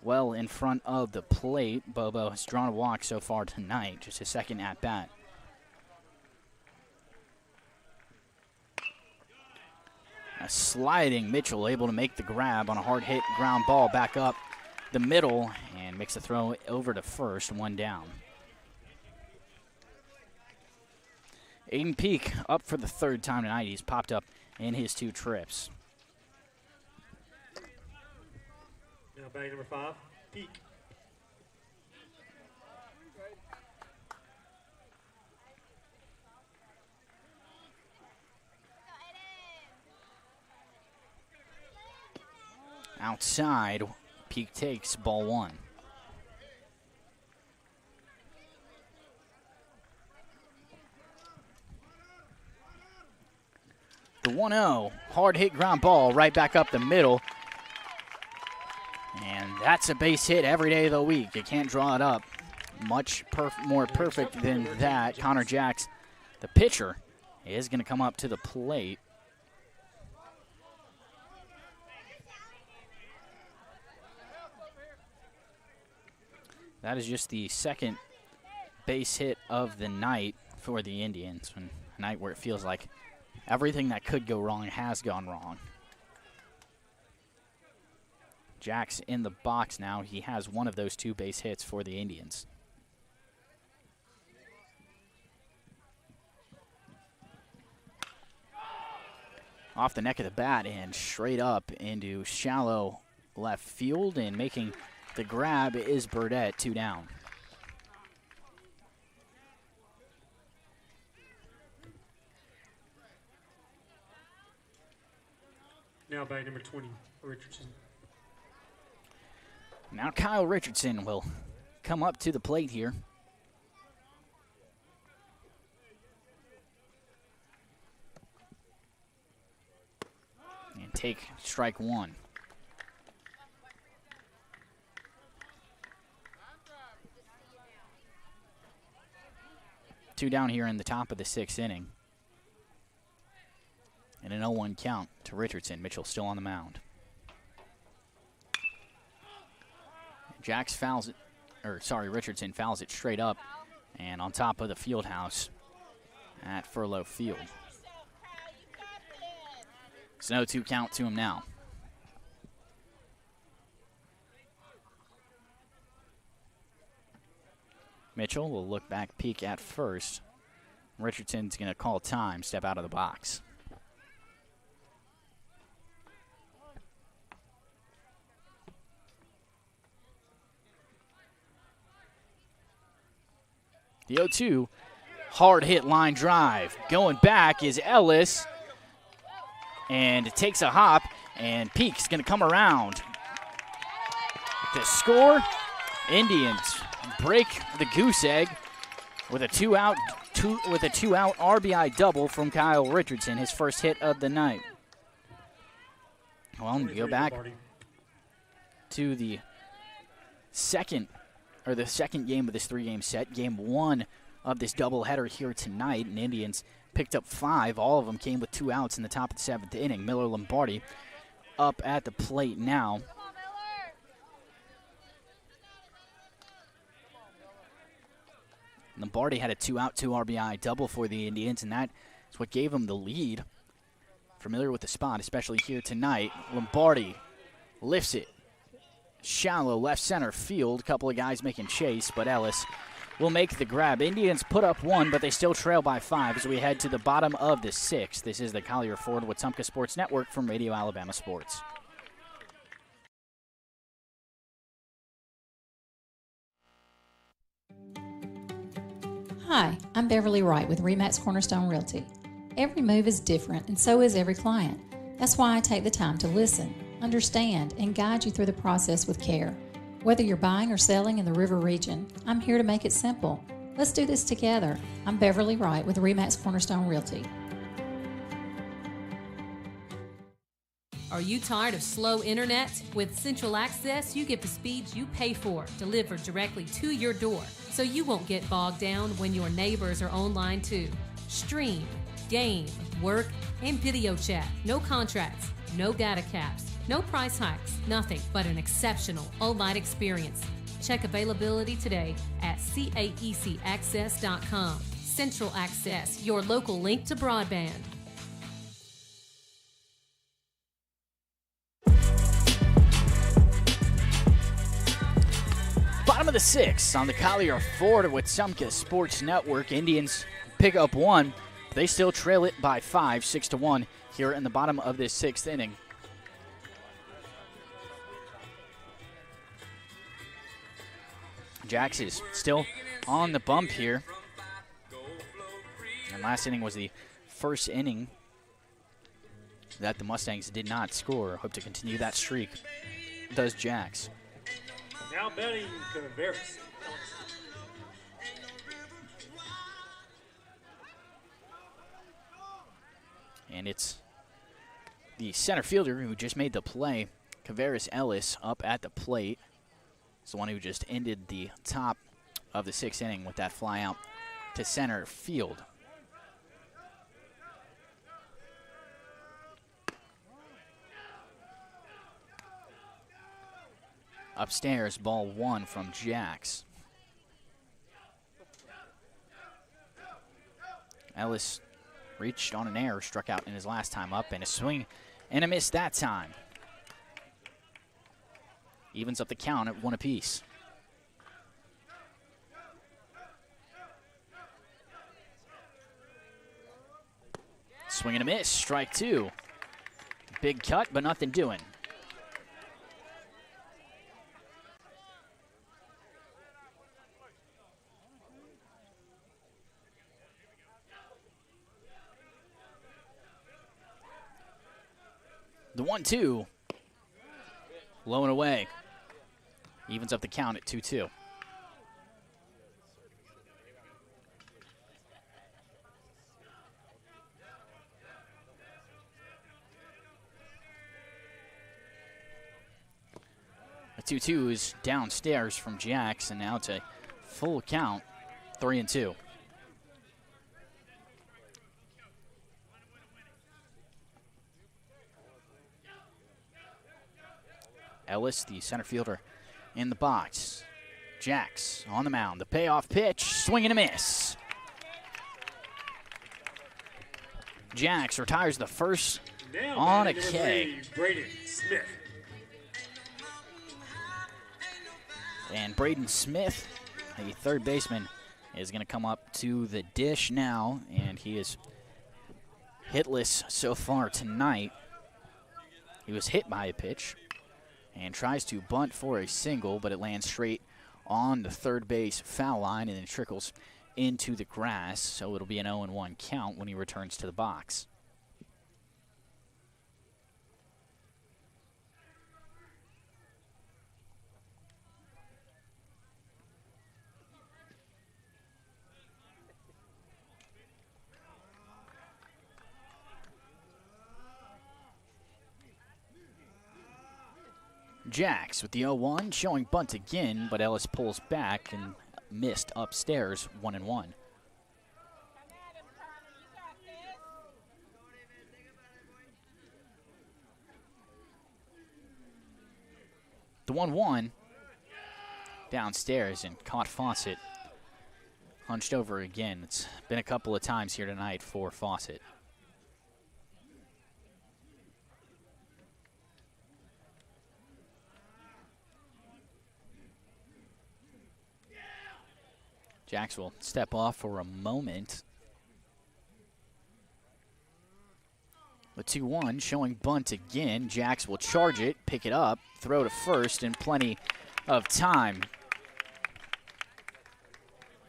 well in front of the plate. Bobo has drawn a walk so far tonight, just his second at bat. A sliding Mitchell able to make the grab on a hard hit ground ball back up the middle and makes a throw over to first, one down. Aiden Peak up for the third time tonight. He's popped up in his two trips. Now batting number 5, Peak. Outside, Peak takes ball one. The 1-0, hard hit ground ball right back up the middle. And that's a base hit every day of the week. You can't draw it up much more perfect than that. Connor Jacks, the pitcher, is going to come up to the plate. That is just the second base hit of the night for the Indians. A night where it feels like everything that could go wrong has gone wrong. Jack's in the box now. He has one of those two base hits for the Indians. Off the neck of the bat and straight up into shallow left field, and making the grab is Burdett, 2 down. Now batting number 20, Richardson. Now Kyle Richardson will come up to the plate here. And take strike one. Two down here in the top of the sixth inning. And an 0-1 count to Richardson. Mitchell still on the mound. Richardson fouls it straight up and on top of the field house at Furlow Field. It's an 0-2 count to him now. Mitchell will look back, peek at first. Richardson's going to call time, step out of the box. The 0-2, hard hit line drive. Going back is Ellis, and it takes a hop And Peak's going to come around to score. Indians break the goose egg with a two-out RBI double from Kyle Richardson, his first hit of the night. Well, we go back to the second game of this three-game set, game one of this doubleheader here tonight, and Indians picked up 5. All of them came with 2 outs in the top of the 7th inning. Miller Lombardi up at the plate now. Lombardi had a 2-out, 2 RBI double for the Indians, and that is what gave them the lead. Familiar with the spot, especially here tonight. Lombardi lifts it. Shallow left center field. A couple of guys making chase, but Ellis will make the grab. Indians put up 1, but they still trail by 5 as we head to the bottom of the 6th. This is the Collier Ford Wetumpka Sports Network from Radio Alabama Sports. Hi, I'm Beverly Wright with RE/MAX Cornerstone Realty. Every move is different, and so is every client. That's why I take the time to listen, understand, and guide you through the process with care. Whether you're buying or selling in the River region, I'm here to make it simple. Let's do this together. I'm Beverly Wright with RE/MAX Cornerstone Realty. Are you tired of slow internet? With Central Access, you get the speeds you pay for delivered directly to your door, so you won't get bogged down when your neighbors are online too. Stream, game, work, and video chat. No contracts, no data caps, no price hikes, nothing but an exceptional all-night experience. Check availability today at caecaccess.com. Central Access, your local link to broadband. Bottom of the 6th on the Collier Ford Wetumpka Sports Network. Indians pick up 1. They still trail it by 5, 6-1 here in the bottom of this 6th inning. Jax is still on the bump here. And last inning was the first inning that the Mustangs did not score. Hope to continue that streak. Does Jax. Now betting Converse. And it's the center fielder who just made the play, Kavaris Ellis, up at the plate. It's the one who just ended the top of the 6th inning with that fly out to center field. Upstairs, ball 1 from Jax. Ellis reached on an error, struck out in his last time up, and a swing and a miss that time. Evens up the count at 1 apiece. Swing and a miss, strike 2. Big cut, but nothing doing. The 1-2, low and away. Evens up the count at 2-2. The 2-2 is downstairs from Jax, and now it's a full count, 3-2. Ellis, the center fielder, in the box. Jax on the mound. The payoff pitch, swing and a miss. Jax retires the first Now on a batting K. number 3, Braden Smith. And Braden Smith, the third baseman, is going to come up to the dish now, and he is hitless so far tonight. He was hit by a pitch and tries to bunt for a single, but it lands straight on the third base foul line and then trickles into the grass, so it'll be an 0-1 count when he returns to the box. Jax with the 0-1, showing bunt again, but Ellis pulls back and missed upstairs, 1-1. The 1-1 downstairs and caught Fawcett. Hunched over again. It's been a couple of times here tonight for Fawcett. Jax will step off for a moment. The 2-1 showing bunt again. Jax will charge it, pick it up, throw to first, and plenty of time.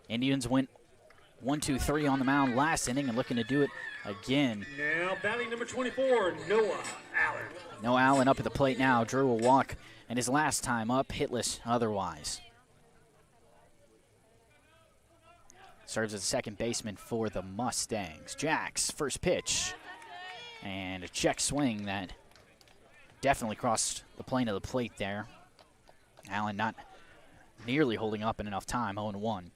Indians went 1-2-3 on the mound last inning and looking to do it again. Now batting number 24, Noah Allen. Noah Allen up at the plate now. Drew a walk, and his last time up, hitless otherwise. Serves as second baseman for the Mustangs. Jax, first pitch. And a check swing that definitely crossed the plane of the plate there. Allen not nearly holding up in enough time, 0-1.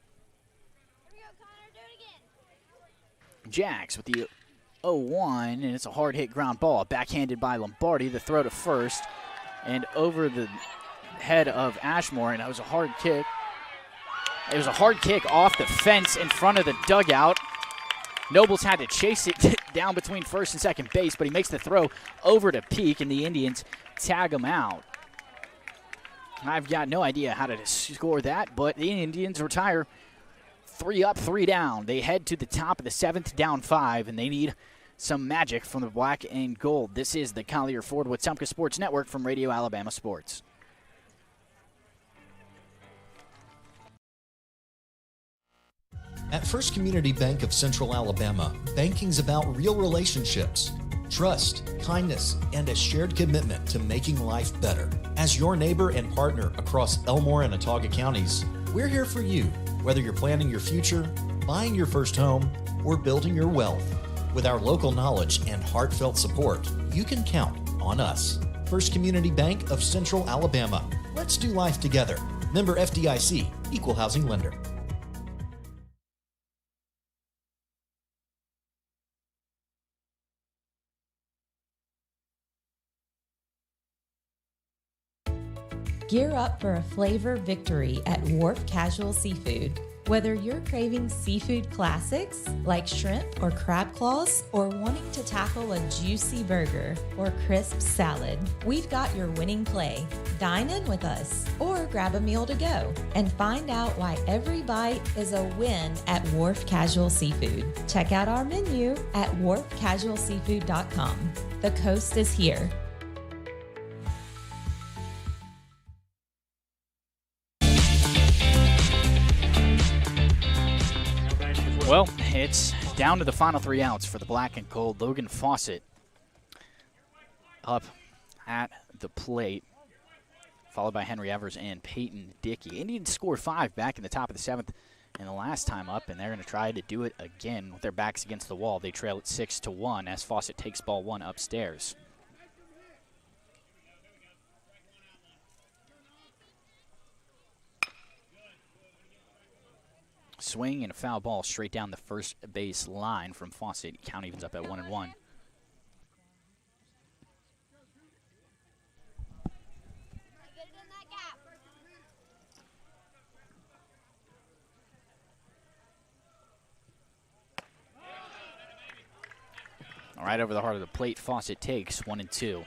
Jax with the 0-1, and it's a hard hit ground ball. Backhanded by Lombardi, the throw to first, and over the head of Ashmore, and it was a hard kick. It was a hard kick off the fence in front of the dugout. Nobles had to chase it down between first and second base, but he makes the throw over to Peak, and the Indians tag him out. I've got no idea how to score that, but the Indians retire 3 up, 3 down. They head to the top of the 7th, down 5, and they need some magic from the black and gold. This is the Collier Ford Wetumpka Sports Network from Radio Alabama Sports. At First Community Bank of Central Alabama, banking's about real relationships, trust, kindness, and a shared commitment to making life better. As your neighbor and partner across Elmore and Autauga counties, we're here for you, whether you're planning your future, buying your first home, or building your wealth. With our local knowledge and heartfelt support, you can count on us. First Community Bank of Central Alabama. Let's do life together. Member FDIC, Equal Housing Lender. Gear up for a flavor victory at Wharf Casual Seafood. Whether you're craving seafood classics like shrimp or crab claws, or wanting to tackle a juicy burger or crisp salad, we've got your winning play. Dine in with us or grab a meal to go and find out why every bite is a win at Wharf Casual Seafood. Check out our menu at wharfcasualseafood.com. The coast is here. Well, it's down to the final 3 outs for the black and gold. Logan Fawcett up at the plate, followed by Henry Evers and Peyton Dickey. Indians scored 5 back in the top of the 7th and the last time up, and they're going to try to do it again with their backs against the wall. They trail it 6-1 as Fawcett takes ball 1 upstairs. Swing and a foul ball straight down the first base line from Fawcett. Count evens up at 1-1. All right, over the heart of the plate, Fawcett takes 1-2.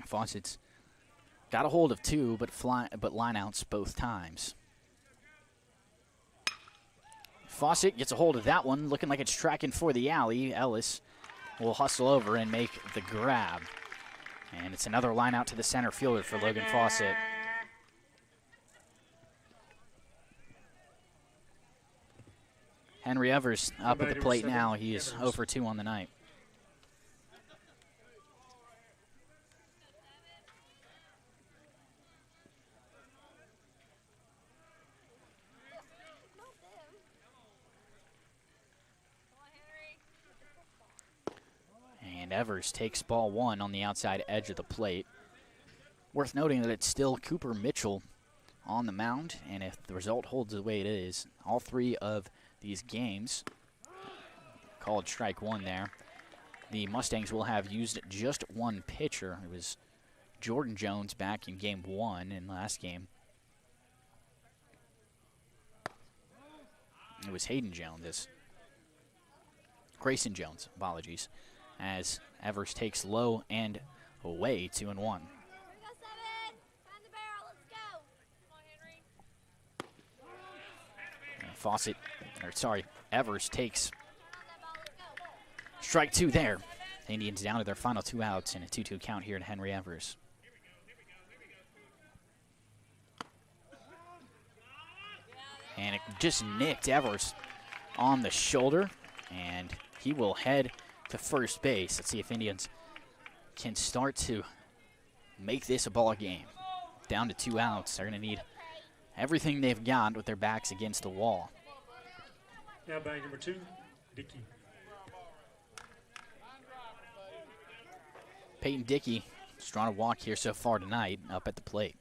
Fawcett's got a hold of 2, but line outs both times. Fawcett gets a hold of that one, looking like it's tracking for the alley. Ellis will hustle over and make the grab. And it's another line out to the center fielder for Logan Fawcett. Henry Evers up at the plate now. He is 0 for 2 on the night. And Evers takes ball 1 on the outside edge of the plate. Worth noting that it's still Cooper Mitchell on the mound, and if the result holds the way it is, all 3 of these games, called strike 1 there, the Mustangs will have used just 1 pitcher. It was Jordan Jones back in game 1 in last game. It was Hayden Jones, Grayson Jones, apologies, as Evers takes low and away, 2-1. Evers takes strike 2 there. The Indians down to their final 2 outs in a 2-2 count here to Henry Evers. And it just nicked Evers on the shoulder, and he will head to first base. Let's see if Indians can start to make this a ball game. Down to 2 outs. They're going to need everything they've got with their backs against the wall. Now batting number 2, Dickey. Peyton Dickey has drawn a walk here so far tonight up at the plate.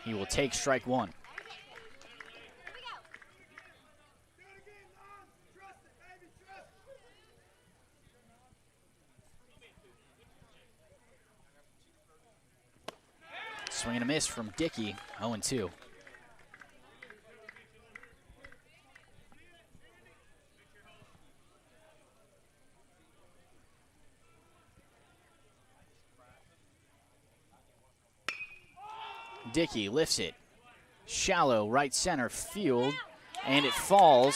He will take strike 1. Swing and a miss from Dickey, 0-2. Dickey lifts it, shallow right center field, and it falls,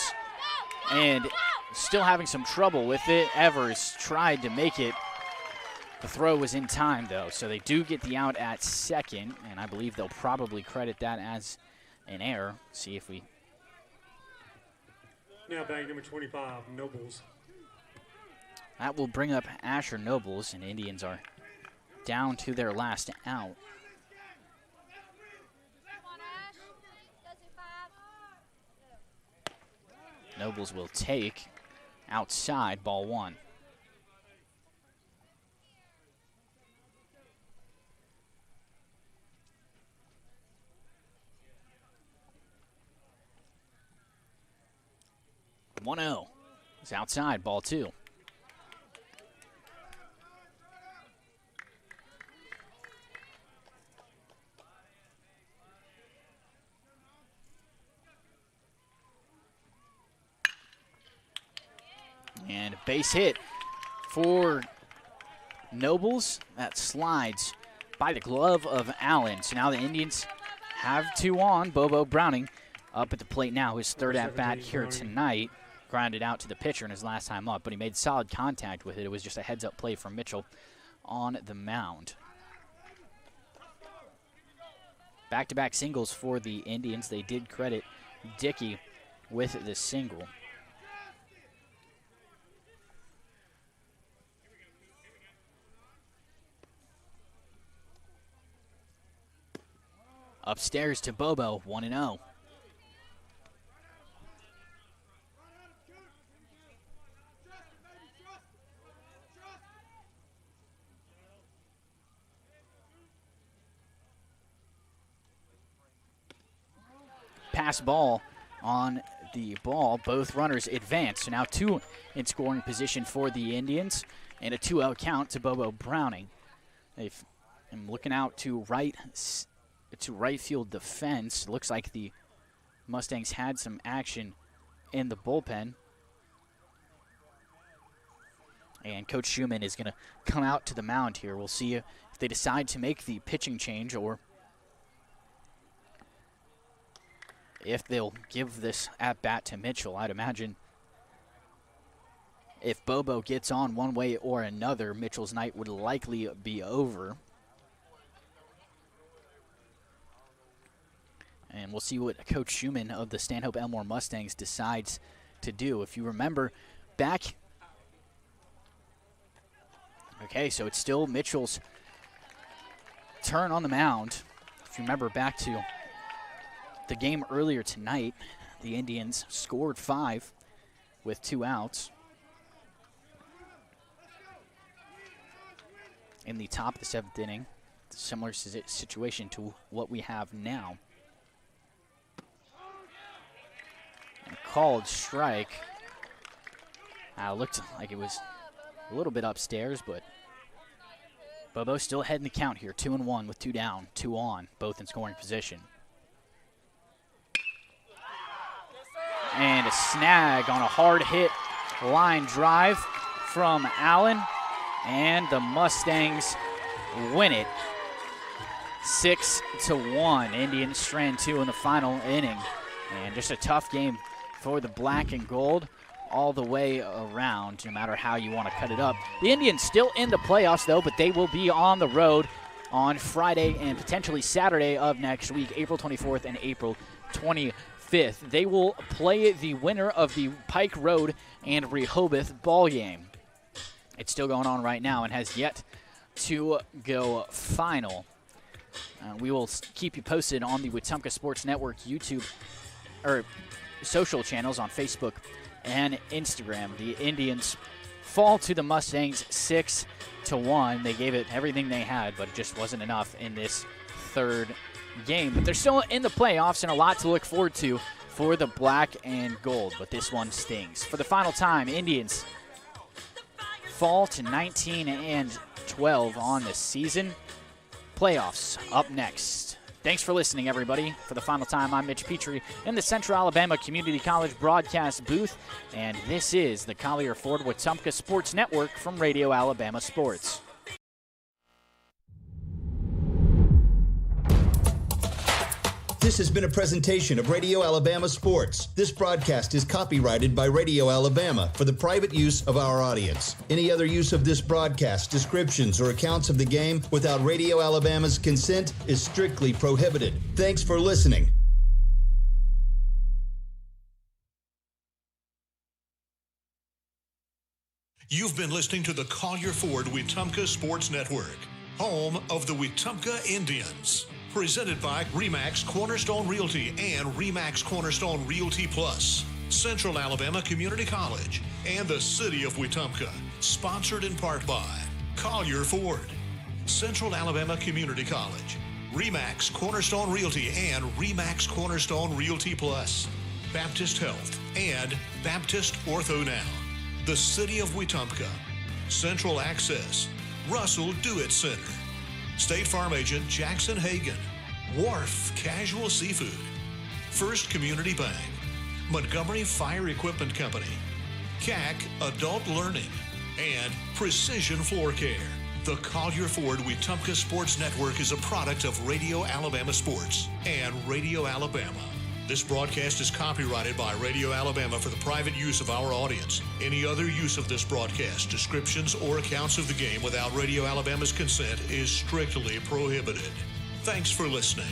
and still having some trouble with it. Evers tried to make it. The throw was in time, though, so they do get the out at second, and I believe they'll probably credit that as an error. See if we... Now batting number 25, Nobles. That will bring up Asher Nobles, and Indians are down to their last out. Nobles will take outside, ball 1. It's outside, ball 2. And a base hit for Nobles. That slides by the glove of Allen. So now the Indians have 2 on. Bobo Browning up at the plate now. His 3rd at-bat here tonight. Grounded out to the pitcher in his last time up, but he made solid contact with it. It was just a heads-up play from Mitchell on the mound. Back-to-back singles for the Indians. They did credit Dickey with the single. Upstairs to Bobo, 1-0. Pass ball on the ball. Both runners advance. So now 2 in scoring position for the Indians, and a 2-out count to Bobo Browning. I'm looking out to right field defense. Looks like the Mustangs had some action in the bullpen. And Coach Schumann is going to come out to the mound here. We'll see if they decide to make the pitching change or if they'll give this at-bat to Mitchell. I'd imagine if Bobo gets on one way or another, Mitchell's night would likely be over. And we'll see what Coach Schumann of the Stanhope Elmore Mustangs decides to do. If you remember back... Okay, so it's still Mitchell's turn on the mound. If you remember back to the game earlier tonight, the Indians scored 5 with 2 outs. in the top of the 7th inning. Similar situation to what we have now. And called strike. Looked like it was a little bit upstairs, but Bobo still ahead in the count here. 2-1 with 2 down, 2 on, both in scoring position. And a snag on a hard hit line drive from Allen. And the Mustangs win it 6-1. Indians strand 2 in the final inning. And just a tough game for the black and gold all the way around, no matter how you want to cut it up. The Indians still in the playoffs, though, but they will be on the road on Friday and potentially Saturday of next week, April 24th and April 25th. They will play the winner of the Pike Road and Rehoboth ball game. It's still going on right now and has yet to go final. We will keep you posted on the Wetumpka Sports Network YouTube or social channels on Facebook and Instagram. The Indians fall to the Mustangs 6-1. They gave it everything they had, but it just wasn't enough in this third game. But they're still in the playoffs and a lot to look forward to for the black and gold, but this one stings. For the final time, Indians fall to 19-12 on the season. Playoffs up next. Thanks for listening, everybody. For the final time, I'm Mitch Petrie in the Central Alabama Community College broadcast booth, and this is the Collier Ford Wetumpka Sports Network from Radio Alabama Sports. This has been a presentation of Radio Alabama Sports. This broadcast is copyrighted by Radio Alabama for the private use of our audience. Any other use of this broadcast, descriptions, or accounts of the game without Radio Alabama's consent is strictly prohibited. Thanks for listening. You've been listening to the Collier Ford Wetumpka Sports Network, home of the Wetumpka Indians. Presented by RE/MAX Cornerstone Realty and RE/MAX Cornerstone Realty Plus, Central Alabama Community College, and the City of Wetumpka. Sponsored in part by Collier Ford, Central Alabama Community College, RE/MAX Cornerstone Realty and RE/MAX Cornerstone Realty Plus, Baptist Health, and Baptist Ortho Now, the City of Wetumpka, Central Access, Russell Do-It Center, State Farm Agent Jackson Hagan, Wharf Casual Seafood, First Community Bank, Montgomery Fire Equipment Company, CAC Adult Learning, and Precision Floor Care. The Collier Ford Wetumpka Sports Network is a product of Radio Alabama Sports and Radio Alabama. This broadcast is copyrighted by Radio Alabama for the private use of our audience. Any other use of this broadcast, descriptions, or accounts of the game without Radio Alabama's consent is strictly prohibited. Thanks for listening.